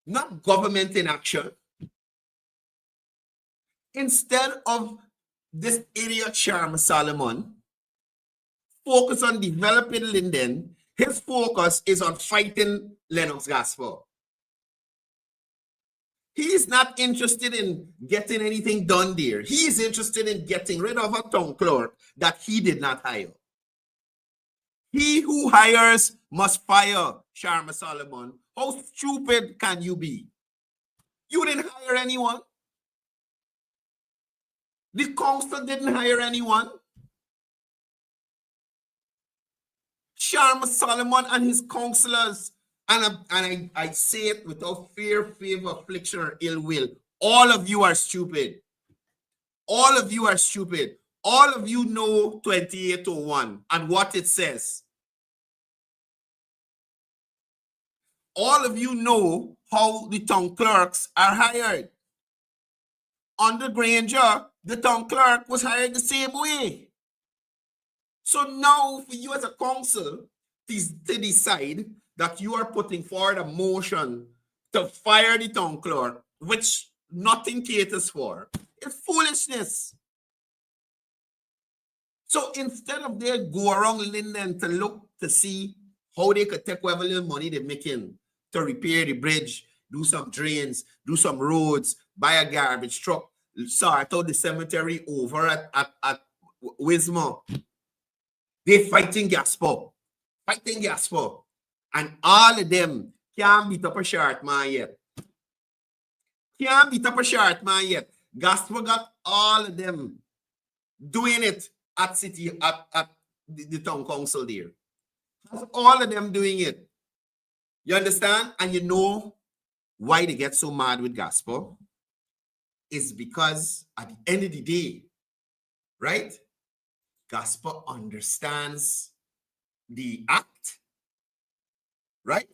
Not government inaction. Instead of this idiot Sharma Solomon focus on developing Linden, his focus is on fighting Lennox Gaspar. He is not interested in getting anything done there. He is interested in getting rid of a town clerk that he did not hire. He who hires must fire, Sharma Solomon. How stupid can you be? You didn't hire anyone. The council didn't hire anyone. Sharma Solomon and his councillors, and I say it without fear, favor, affliction, or ill will. All of you are stupid. All of you are stupid. All of you know 2801 and what it says. All of you know how the town clerks are hired. Under Granger, the town clerk was hired the same way. So now for you as a council to decide that you are putting forward a motion to fire the town clerk, which nothing caters for, it's foolishness. So instead of they go around Linden to look to see how they could take whatever little money they're making to repair the bridge, do some drains, do some roads, buy a garbage truck, sort out the cemetery over at Wisma. They're fighting Gaspar. And all of them can't beat up a short man yet. Gaspar got all of them doing it at the town council there. That's all of them doing it. You understand? And you know why they get so mad with Gaspar? is because at the end of the day, right, Gaspar understands the act, right?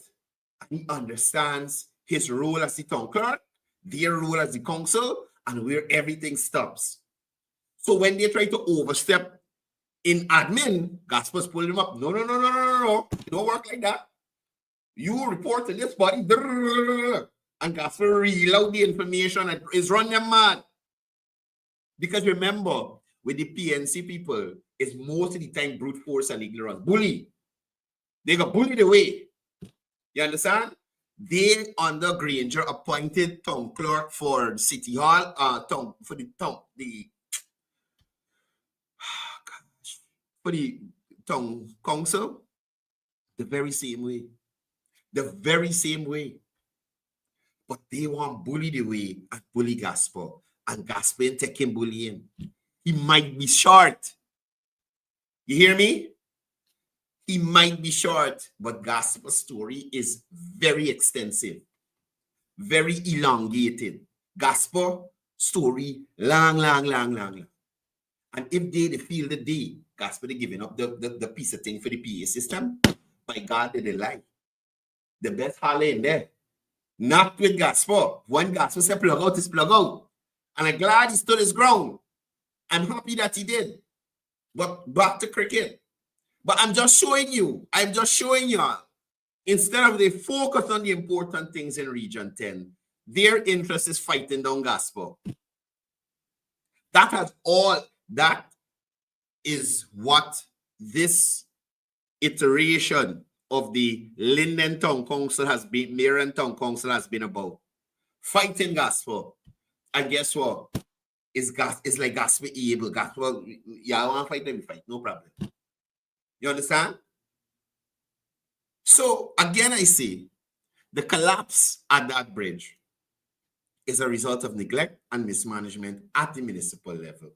And he understands his role as the town clerk, their role as the council, and where everything stops. So when they try to overstep in admin, Gaspar's pulling them up. No. It don't work like that. You report to this body, and Gaspar reel out the information and is run them mad. Because remember, with the PNC people, it's most of the time brute force and ignorance. Bully. They got bullied away. You understand? They, under Granger, appointed town clerk for City Hall, for the town council, the very same way. The very same way. But they want bullied away and bully Gaspar. And Gaspar ain't taking bullying. He might be short. You hear me? He might be short, but Gaspar's story is very extensive, very elongated. Gaspar story long. And if they feel the day Gaspar they giving up the piece of thing for the PA system, by God, they lie. The best holler in there. Not with Gaspar. When Gaspar said plug out, is plug out. And I'm glad he stood his ground. I'm happy that he did. But back to cricket. But I'm just showing you, instead of they focus on the important things in Region 10, their interest is fighting down Gaspar. That is what this iteration of the Linden Town Council has been, Mayor and Town Council has been about. Fighting Gaspar. And guess what? It's like Gaspar able. Gaspar, y'all want to fight, let me fight. No problem. You understand? So, again, I say, the collapse at that bridge is a result of neglect and mismanagement at the municipal level.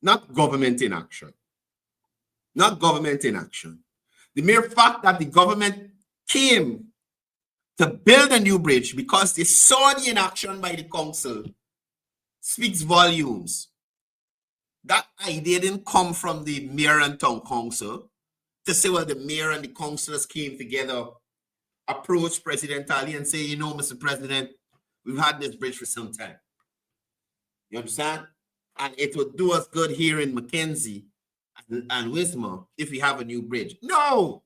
Not government inaction. Not government inaction. The mere fact that the government came to build a new bridge because they saw the inaction by the council speaks volumes. That idea didn't come from the mayor and town council to say, well, the mayor and the councillors came together, approached President Ali and say, you know, Mr. President, we've had this bridge for some time. You understand? And it would do us good here in Mackenzie and Wismar if we have a new bridge. No!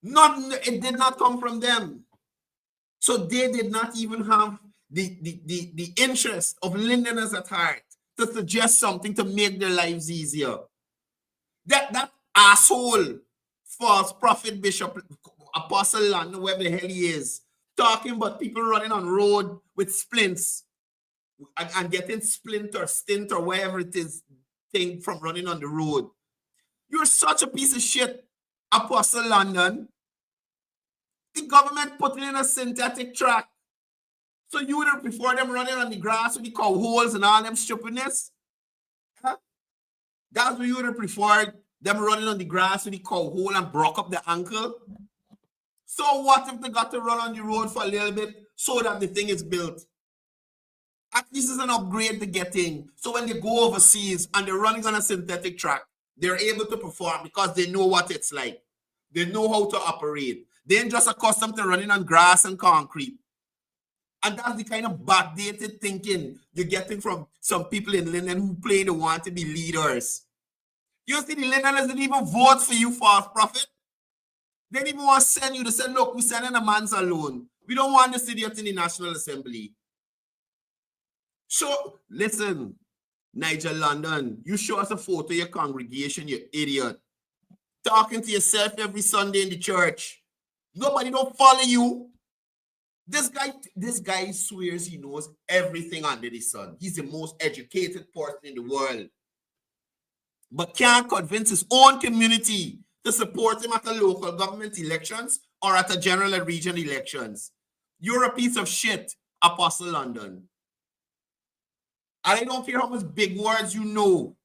It did not come from them. So they did not even have the interest of Lindeners at heart to suggest something to make their lives easier. That asshole, false prophet, bishop, apostle, London, whoever the hell he is, talking about people running on road with splints and getting stint or whatever it is thing from running on the road. You're such a piece of shit, Apostle London. The government putting in a synthetic track. So you would have preferred them running on the grass with the cow holes and all them stupidness? Huh? That's what you would have preferred, them running on the grass with the cow hole and broke up the ankle? So what if they got to run on the road for a little bit so that the thing is built? At least it's an upgrade to get in. So when they go overseas and they're running on a synthetic track, they're able to perform because they know what it's like. They know how to operate. They ain't just accustomed to running on grass and concrete. And that's the kind of backdated thinking you're getting from some people in Linden who claim they want to be leaders. You see, the Lindeners didn't even vote for you, false prophet. They didn't even want to send you. They said, look, we're sending a man's alone. We don't want this idiot in the National Assembly. So, listen, Nigel London, you show us a photo of your congregation, you idiot. Talking to yourself every Sunday in the church. Nobody don't follow you. This guy swears he knows everything under the sun. He's the most educated person in the world. But can't convince his own community to support him at the local government elections or at the general and regional elections. You're a piece of shit, Apostle London. And I don't care how much big words you know.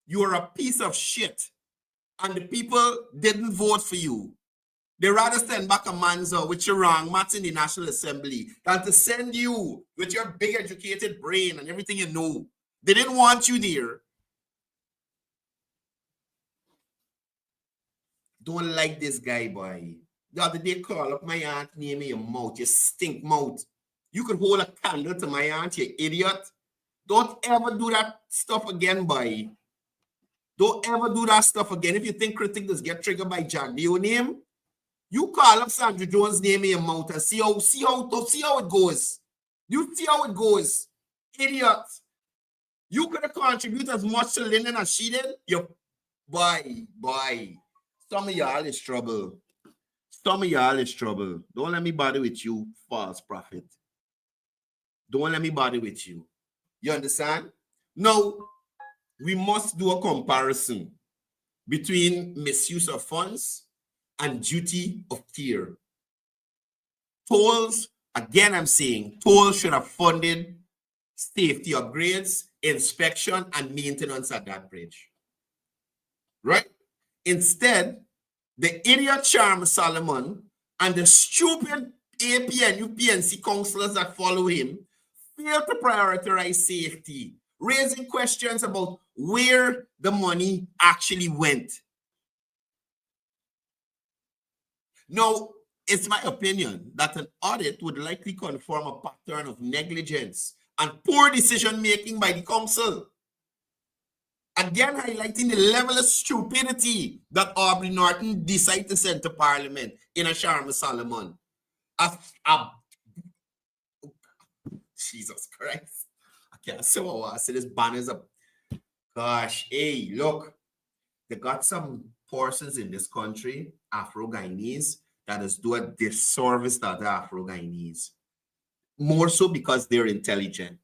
You're a piece of shit. And the people didn't vote for you. They rather send back a manzo with your wrong maths in the National Assembly than to send you with your big educated brain and everything you know. They didn't want you there. Don't like this guy, boy. The other day, call up my aunt, name me your mouth, you stink mouth. You could hold a candle to my aunt, you idiot. Don't ever do that stuff again, boy. Don't ever do that stuff again. If you think critic does get triggered by Jack Dio name, you call up Sandra Jones' name in your mouth and see how it goes. You see how it goes. Idiot. You could have contributed as much to Lyndon as she did. You boy. Some of y'all is trouble. Some of y'all is trouble. Don't let me bother with you, false prophet. Don't let me bother with you. You understand? Now, we must do a comparison between misuse of funds and duty of care. Tolls, again, I'm saying, tolls should have funded safety upgrades, inspection, and maintenance at that bridge. Right? Instead, the idiot Charm Solomon and the stupid APN, UPNC councillors that follow him fail to prioritize safety, raising questions about where the money actually went. Now, it's my opinion that an audit would likely confirm a pattern of negligence and poor decision-making by the council. Again, highlighting the level of stupidity that Aubrey Norton decided to send to Parliament in a Sharma Solomon. Jesus Christ. I can't say what I say. This banner's up. Gosh, hey, look. They got some persons in this country, Afro-Guyanese, that is doing a disservice to the Afro-Guyanese. More so because they're intelligent.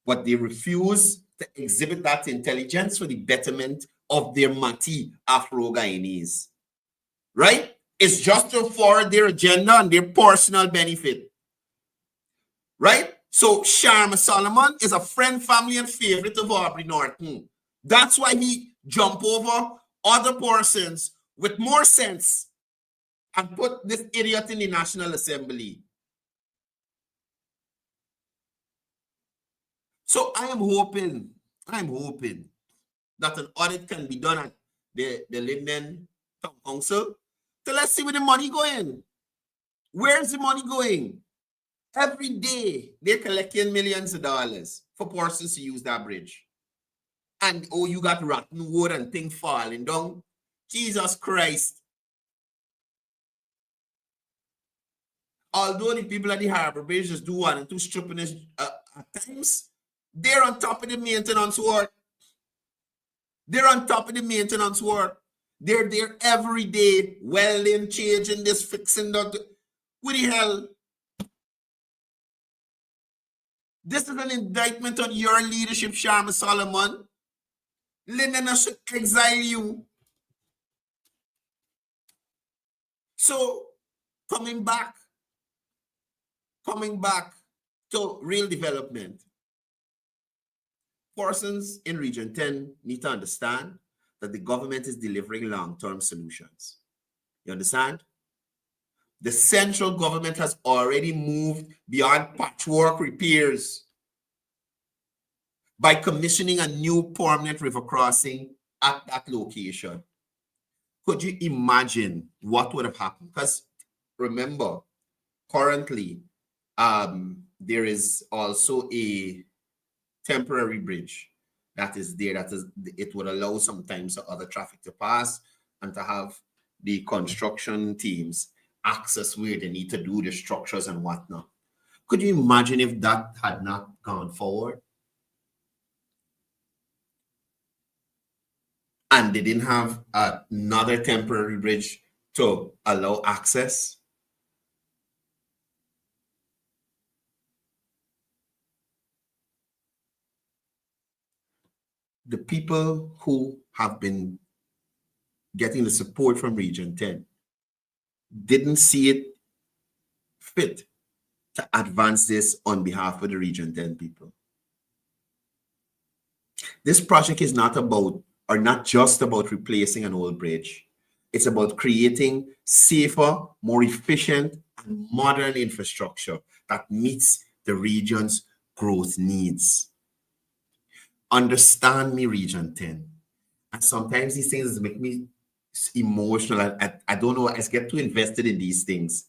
But they refuse to exhibit that intelligence for the betterment of their Mati Afro-Guyanese. Right? It's just to forward their agenda and their personal benefit. Right? So Sharma Solomon is a friend, family, and favorite of Aubrey Norton. That's why he jumped over other persons with more sense and put this idiot in the National Assembly. So I am hoping that an audit can be done at the Linden Town Council. So let's see where the money going. Where's the money going? Every day they're collecting millions of dollars for persons to use that bridge. And oh, you got rotten wood and things falling down. Jesus Christ. Although the people at the Harbor Bridge just do one and two stupidness at times, they're on top of the maintenance work. They're on top of the maintenance work. They're there every day, welding, changing this, fixing that. What the hell? This is an indictment on your leadership, Sharma Solomon. Lyndon should exile you. So, coming back to real development. Persons in Region 10 need to understand that the government is delivering long-term solutions. You understand? The central government has already moved beyond patchwork repairs by commissioning a new permanent river crossing at that location. Could you imagine what would have happened? Because remember, currently, there is also a temporary bridge that is there. It would allow sometimes other traffic to pass and to have the construction teams access where they need to do the structures and whatnot. Could you imagine if that had not gone forward? And they didn't have another temporary bridge to allow access? The people who have been getting the support from Region 10 didn't see it fit to advance this on behalf of the Region 10 people. This project is not about, or not just about replacing an old bridge. It's about creating safer, more efficient, and modern infrastructure that meets the region's growth needs. Understand me, Region 10. And sometimes these things make me emotional. I don't know, I get too invested in these things.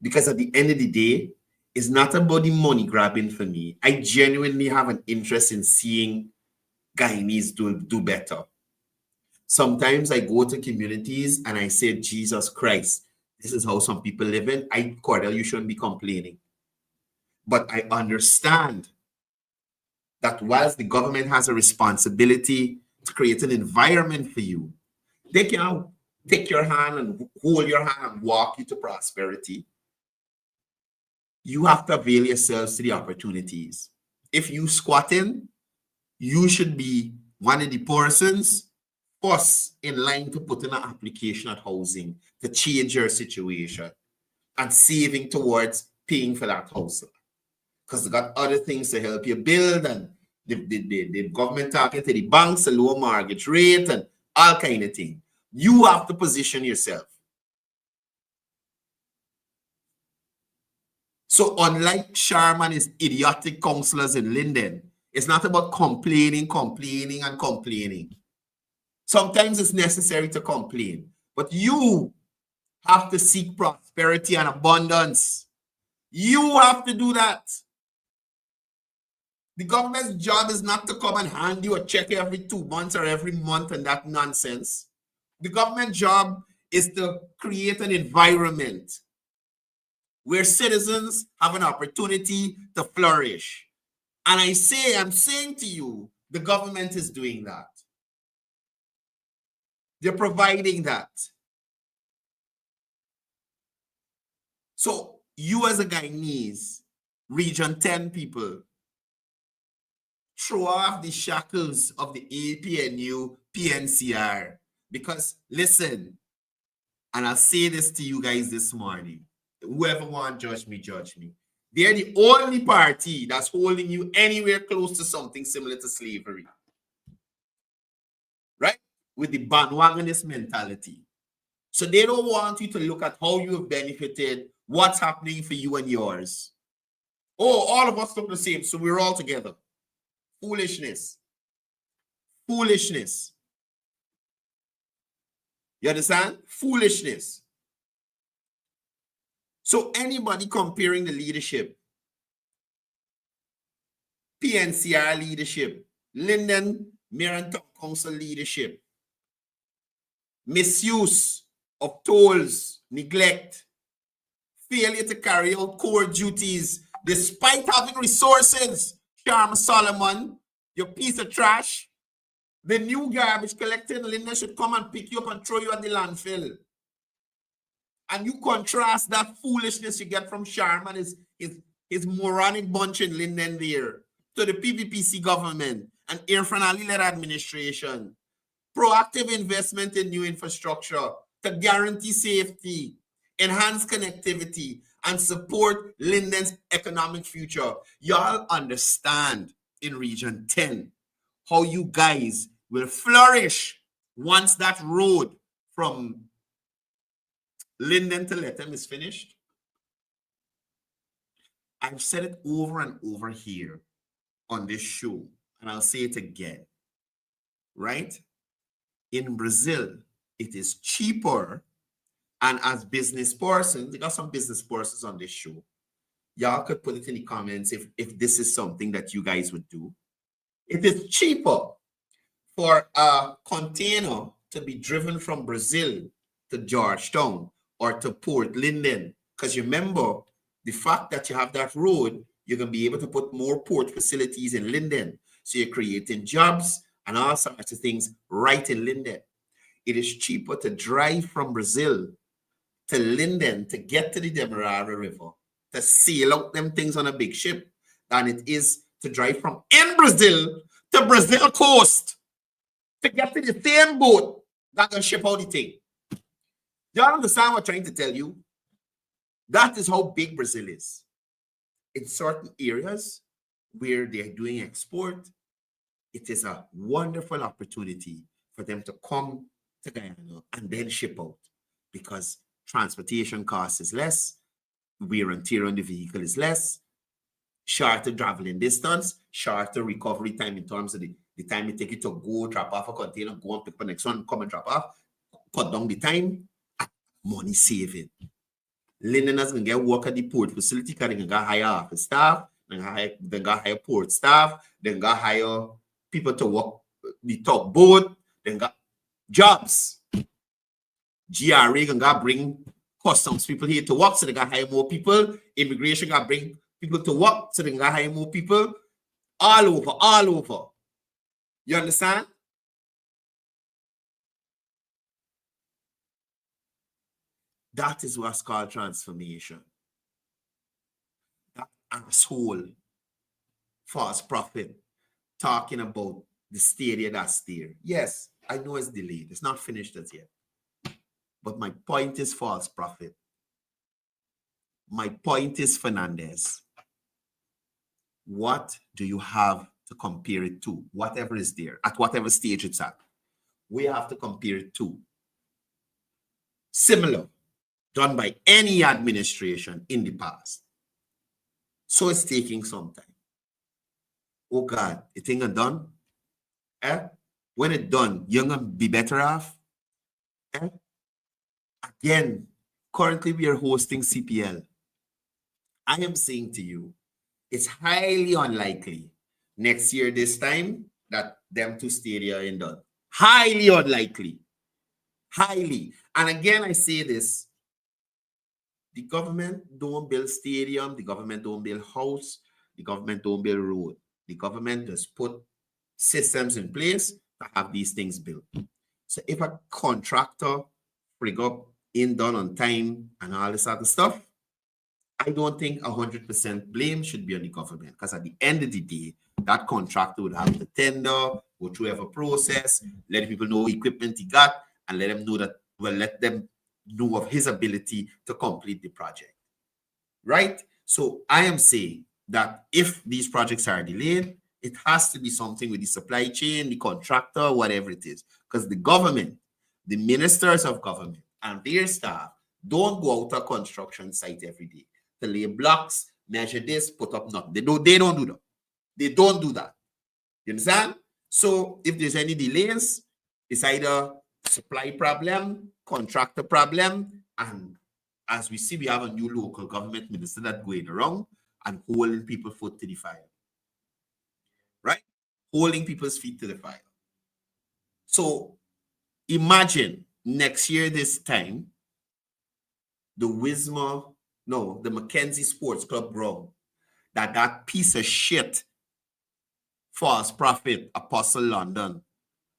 Because at the end of the day, it's not about the money grabbing for me. I genuinely have an interest in seeing Guyanese do better. Sometimes I go to communities and I say, Jesus Christ, this is how some people live in. Courdel, you shouldn't be complaining. But I understand that whilst the government has a responsibility to create an environment for you, they can take your hand and hold your hand and walk you to prosperity. You have to avail yourselves to the opportunities. If you squatting, you should be one of the persons first in line to put in an application at housing to change your situation and saving towards paying for that house. Because they got other things to help you build, and the government talking to the banks, a lower mortgage rate, and all kind of thing. You have to position yourself. So unlike Sharma and his idiotic councillors in Linden, it's not about complaining. Sometimes it's necessary to complain, but you have to seek prosperity and abundance. You have to do that. The government's job is not to come and hand you a check every 2 months or every month and that nonsense. The government job is to create an environment where citizens have an opportunity to flourish. And I'm saying to you, the government is doing that. They're providing that. So you as a Guyanese, Region 10 people, throw off the shackles of the APNU PNCR. Because listen, and I'll say this to you guys this morning, whoever wants to judge me. They're the only party that's holding you anywhere close to something similar to slavery. Right? With the bandwagonist mentality. So they don't want you to look at how you have benefited, what's happening for you and yours. Oh, all of us look the same, so we're all together. Foolishness. You understand? Foolishness. So anybody comparing the leadership, PNCR leadership, Linden Mayor and Town Council leadership, misuse of tolls, neglect, failure to carry out core duties despite having resources, Sharma Solomon, your piece of trash. The new garbage collector in Linden should come and pick you up and throw you at the landfill. And you contrast that foolishness you get from Sharma and his moronic bunch in Linden there to the PVPC government and Irfan Ali-led administration. Proactive investment in new infrastructure to guarantee safety, enhance connectivity, and support Linden's economic future. Y'all understand in Region 10 how you guys will flourish once that road from Linden to Lethem is finished. I've said it over and over here on this show, and I'll say it again, right? In Brazil, it is cheaper, and as business persons, we got some business persons on this show. Y'all could put it in the comments if this is something that you guys would do. It is cheaper for a container to be driven from Brazil to Georgetown or to Port Linden. Because remember, the fact that you have that road, you're going to be able to put more port facilities in Linden. So you're creating jobs and all sorts of things right in Linden. It is cheaper to drive from Brazil to Linden to get to the Demerara River, to sail out them things on a big ship, than it is to drive from in Brazil to Brazil coast to get to the same boat that can ship out the thing. Do you understand what I'm trying to tell you? That is how big Brazil is. In certain areas where they're doing export, it is a wonderful opportunity for them to come to Guyana and then ship out because transportation cost is less, wear and tear on the vehicle is less, shorter traveling distance, shorter recovery time in terms of the time it take you to go drop off a container, go and pick up the next one, come and drop off, cut down the time, money saving. Londoners can get work at the port facility because they can get hire office staff, they can hire port staff, they can hire people to work the top boat, they got jobs. GRA can bring customs people here to work, so they can hire more people. Immigration can bring people to work, so they can hire more people. All over. You understand? That is what's called transformation. That asshole, false prophet, talking about the stadia that's there. Yes, I know it's delayed. It's not finished as yet. But my point is false prophet. My point is Fernandez. What do you have to compare it to? Whatever is there, at whatever stage it's at. We have to compare it to. Similar, done by any administration in the past. So it's taking some time. Oh God, you think it's done? When it's done, you're going to be better off? Again, currently we are hosting CPL. I am saying to you, it's highly unlikely next year this time that them two stadia are done. Highly unlikely. Highly. And again, I say this. The government don't build stadium. The government don't build house. The government don't build road. The government just put systems in place to have these things built. So if a contractor bring up done on time and all this other stuff, I don't think 100% blame should be on the government, because at the end of the day, that contractor would have to tender, go through every process, let people know equipment he got, and let them know that, well, let them know of his ability to complete the project. Right? So I am saying that if these projects are delayed, it has to be something with the supply chain, the contractor, whatever it is. Because the government, the ministers of government, and their staff don't go out to a construction site every day to lay blocks, measure this, put up nothing. They don't do that. They don't do that. You understand? So if there's any delays, it's either supply problem, contractor problem, and as we see, we have a new local government minister that's going around and holding people's foot to the fire. Right? Holding people's feet to the fire. So imagine next year this time, the Mackenzie Sports Club ground, that piece of shit, false prophet, Apostle London,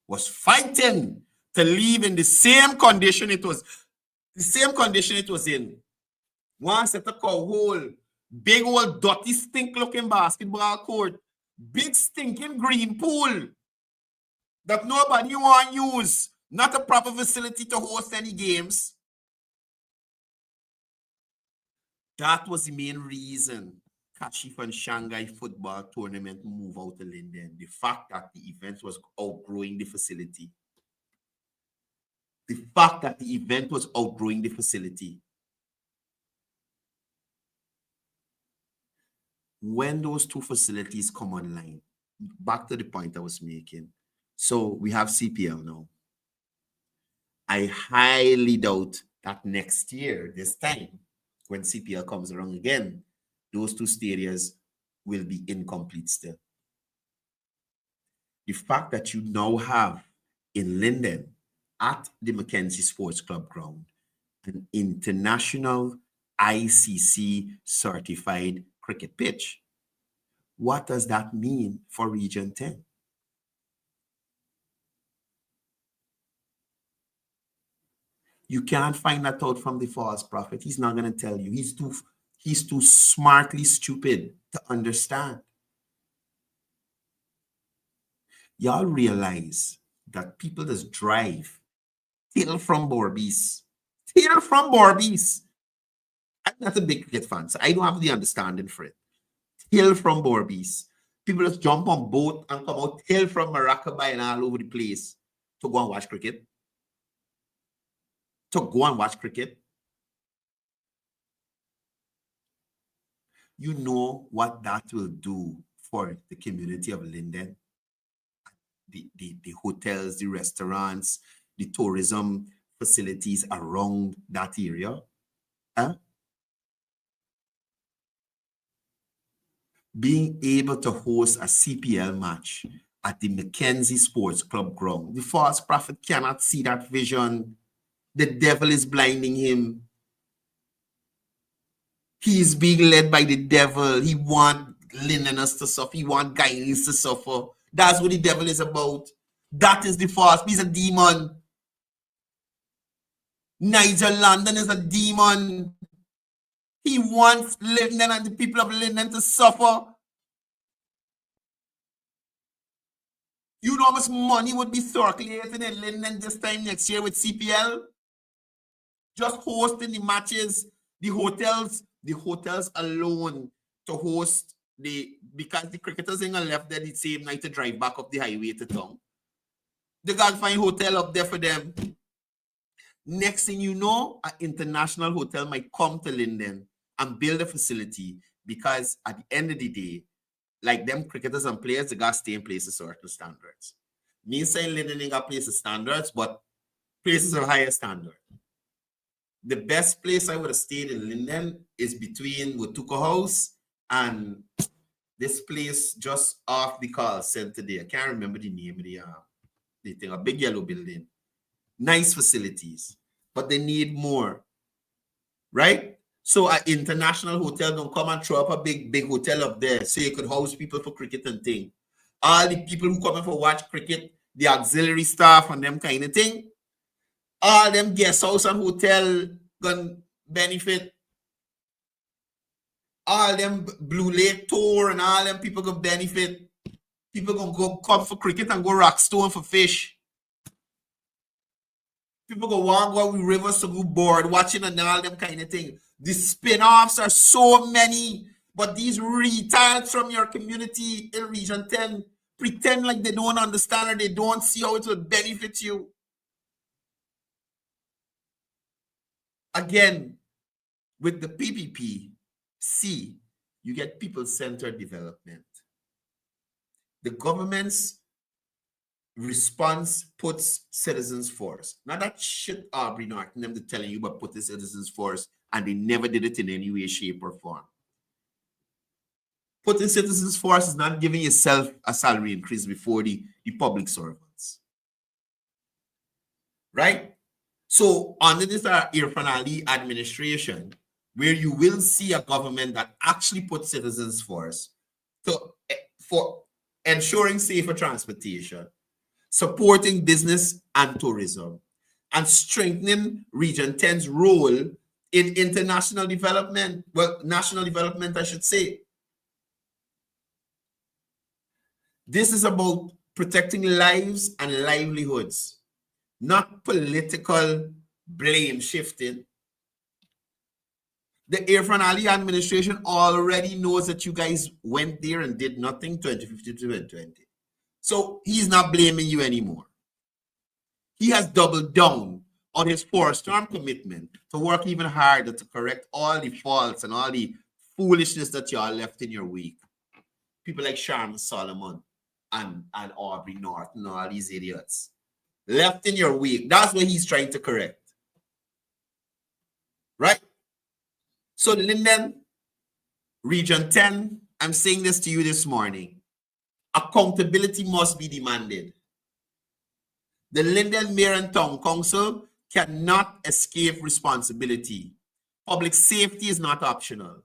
was fighting to leave in the same condition it was in. One set of cow hole, big old dirty stink looking basketball court, big stinking green pool that nobody want to use, not a proper facility to host any games. That was the main reason Kashif and Shanghai football tournament move out of Linden. The fact that the event was outgrowing the facility. When those two facilities come online, back to the point I was making. So we have CPL now. I highly doubt that next year, this time, when CPL comes around again, those two stadiums will be incomplete still. The fact that you now have in Linden, at the Mackenzie Sports Club ground, an international ICC certified cricket pitch. What does that mean for Region 10? You can't find that out from the false prophet. He's not going to tell you. He's too smartly stupid to understand. Y'all realize that people just drive till from Borbies. I'm not a big cricket fan, so I don't have the understanding for it. Till from Borbies. People just jump on boat and come out till from Maracaibo and all over the place to go and watch cricket. to go and watch cricket? You know what that will do for the community of Linden? The hotels, the restaurants, the tourism facilities around that area. Huh? Being able to host a CPL match at the Mackenzie Sports Club ground. The false prophet cannot see that vision. The devil is blinding him. He is being led by the devil. He wants Linderners to suffer. He wants Guyanese to suffer. That's what the devil is about. That is the false. He's a demon. Nigel London is a demon. He wants Linden and the people of Linden to suffer. You know how much money would be circulating in Linden this time next year with CPL? Just hosting the matches, the hotels alone to host because the cricketers ain't gonna left there the same night to drive back up the highway to town. They gotta find hotel up there for them. Next thing you know, an international hotel might come to Linden and build a facility because at the end of the day, like them cricketers and players, they got to stay in places of certain standards. Me saying Linden ain't got places standards, but places of higher standard. The best place I would have stayed in Linden is between Watuka House and this place just off the call center there. I can't remember the name of the thing, a big yellow building. Nice facilities, but they need more, right? So an international hotel don't come and throw up a big hotel up there so you could house people for cricket and thing. All the people who come in for watch cricket, the auxiliary staff and them kind of thing, all them guest house and hotel gonna benefit. All them Blue Lake tour and all them people gonna benefit. People gonna go come for cricket and go rock stone for fish. People go walk go with rivers to go board, watching and all them kind of thing. The spin-offs are so many, but these retards from your community in Region 10 pretend like they don't understand or they don't see how it will benefit you. Again, with the PPP, you get people-centered development. The government's response puts citizens first. Now that shit Aubrey North and them telling you about putting citizens first, and they never did it in any way, shape, or form. Putting citizens first is not giving yourself a salary increase before the public servants. Right? So under this Irfan Ali administration, where you will see a government that actually puts citizens first for ensuring safer transportation, supporting business and tourism, and strengthening Region 10's role in international development, well, national development, I should say. This is about protecting lives and livelihoods, not political blame shifting. The Irfan Ali administration already knows that you guys went there and did nothing 2015 to 2020. So he's not blaming you anymore. He has doubled down on his four-storm commitment to work even harder to correct all the faults and all the foolishness that y'all left in your wake. People like Sharma Solomon and Aubrey North and all these idiots. Left in your wake. That's what he's trying to correct. Right? So Linden, Region 10, I'm saying this to you this morning. Accountability must be demanded. The Linden Mayor and Town Council cannot escape responsibility. Public safety is not optional.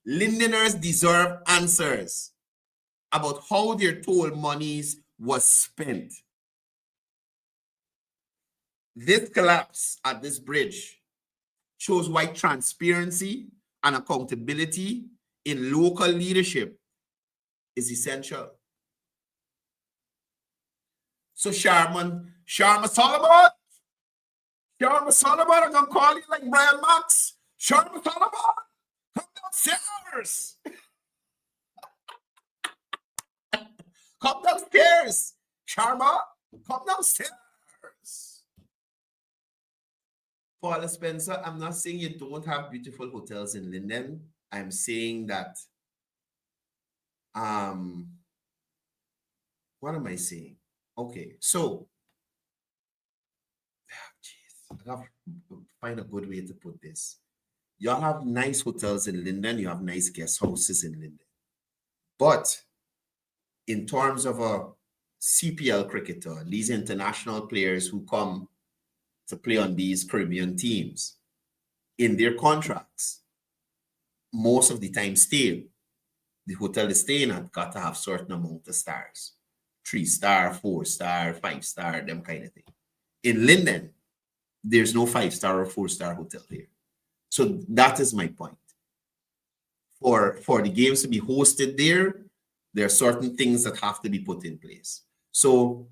Lindeners deserve answers about how their toll monies was spent. This collapse at this bridge shows why transparency and accountability in local leadership is essential. So Sharma Solomon, I'm gonna call you like Brian Max. Sharma Solomon, come downstairs. Come downstairs. Sharma, come downstairs. Paula Spencer, I'm not saying you don't have beautiful hotels in Linden. I'm saying that, what am I saying? Okay, so, jeez, I have to find a good way to put this. Y'all have nice hotels in Linden, you have nice guest houses in Linden. But in terms of a CPL cricketer, these international players who come to play on these Caribbean teams, in their contracts, most of the time still, the hotel is staying at got to have certain amount of stars. 3-star, 4-star, 5-star, them kind of thing. In Linden, there's no 5-star or 4-star hotel here. So that is my point. For the games to be hosted there are certain things that have to be put in place. So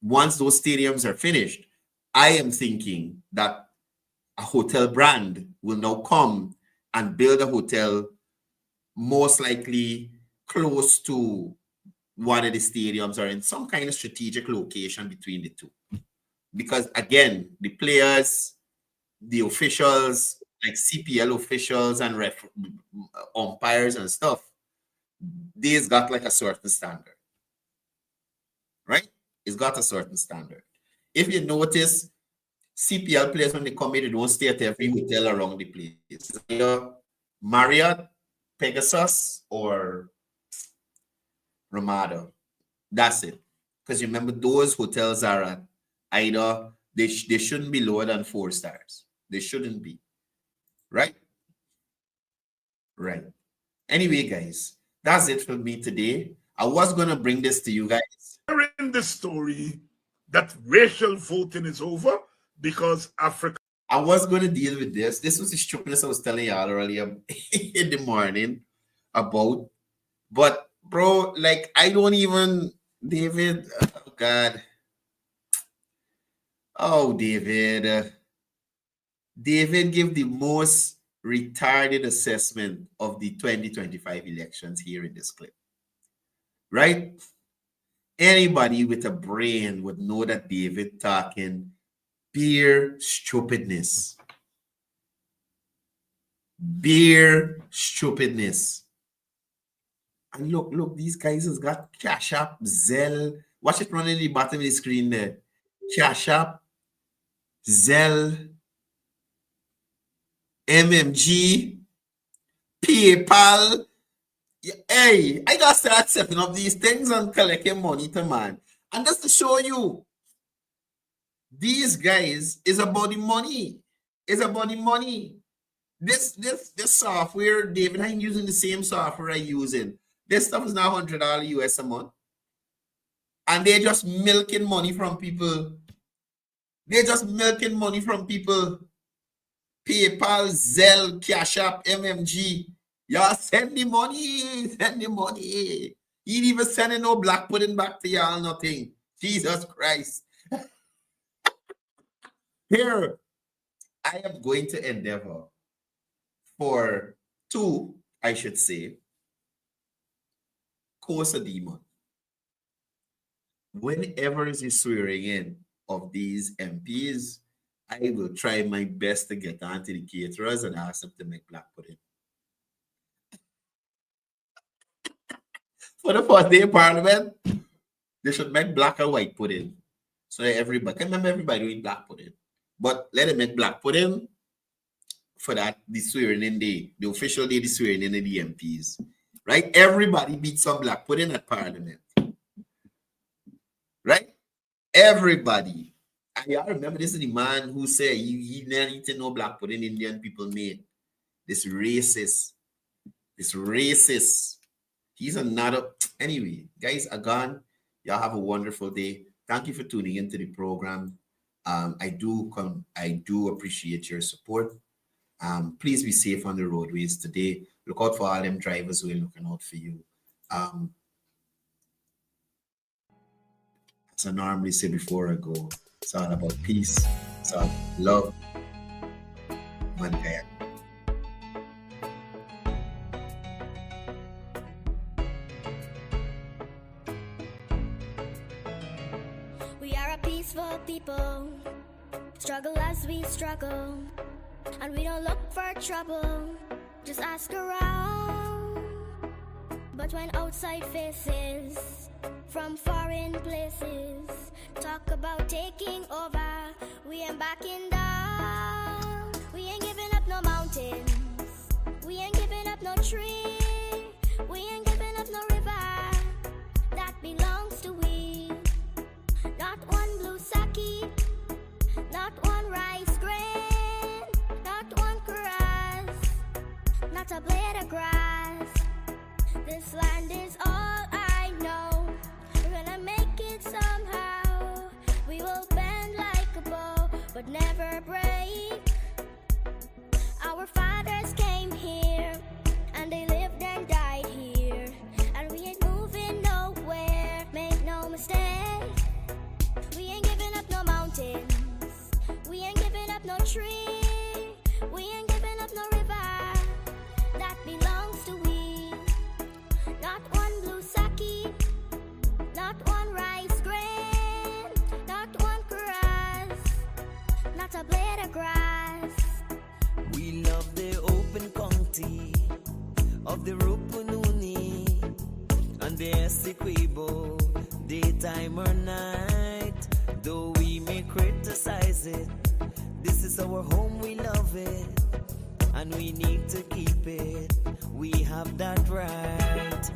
once those stadiums are finished, I am thinking that a hotel brand will now come and build a hotel most likely close to one of the stadiums or in some kind of strategic location between the two. Because again, the players, the officials, like CPL officials and umpires and stuff, they's got like a certain standard, right? It's got a certain standard. If you notice, CPL players, when they come in, they don't stay at every hotel around the place. It's either Marriott, Pegasus, or Ramada. That's it. Because remember, those hotels are at either, they shouldn't be lower than 4 stars. They shouldn't be. Right? Right. Anyway, guys, that's it for me today. I was going to bring this to you guys. In the story that racial voting is over because Africa. I was going to deal with this. This was the stupidness I was telling y'all earlier in the morning about. But, bro, like, I don't even, David, oh, God. Oh, David. David gave the most retarded assessment of the 2025 elections here in this clip. Right? Anybody with a brain would know that David talking pure stupidness. Bare stupidness. And look, these guys has got Cash App, Zelle. Watch it running in the bottom of the screen there. Cash App, Zelle, MMG, PayPal. Hey, I gotta start setting up these things and collecting money to man. And just to show you, these guys is about the money. It's about the money. This software, David, I'm using the same software I'm using. This stuff is now $100 US a month. And they're just milking money from people. They're just milking money from people. PayPal, Zelle, Cash App, MMG. Y'all send the money. Send the money. He ain't even sending no black pudding back to y'all, nothing. Jesus Christ. Here, I am going to endeavor for 2, I should say, course a demon. Whenever is the swearing in of these MPs, I will try my best to get onto the caterers and ask them to make black pudding. For the first day of Parliament, they should make black and white pudding. So everybody, I remember everybody doing black pudding. But let them make black pudding for that, the swearing in day, the official day, the swearing in of the MPs. Right? Everybody beat some black pudding at Parliament. Right? Everybody. I remember this is the man who said you never eat no black pudding Indian people made. This racist. He's another. Anyway, guys are gone. Y'all have a wonderful day. Thank you for tuning into the program. I do appreciate your support. Please be safe on the roadways today. Look out for all them drivers who are looking out for you. As I normally say before I go, it's all about peace. It's all love. Mankind. We are a peaceful people. Struggle as we struggle, and we don't look for trouble. Just ask around. But when outside faces from foreign places talk about taking over, we ain't backing down. We ain't giving up no mountains. We ain't giving up no tree. We ain't giving up no river that belongs to we. Not one blue sake, not one rice grain, not one grass, not a blade of grass. This land is all I know. We're gonna make it somehow. We will bend like a bow, but never break. Our fathers came here, and they lived and died here, and we ain't moving nowhere. Make no mistake, we ain't giving up no mountains. We ain't giving up no tree. We ain't giving up no river that belongs to we. Not one blue sake, not one rice grain, not one grass, not a blade of grass. We love the open county of the Rupununi and the Essequibo, daytime or night. Though we may criticize it, this is our home, we love it, and we need to keep it. We have that right.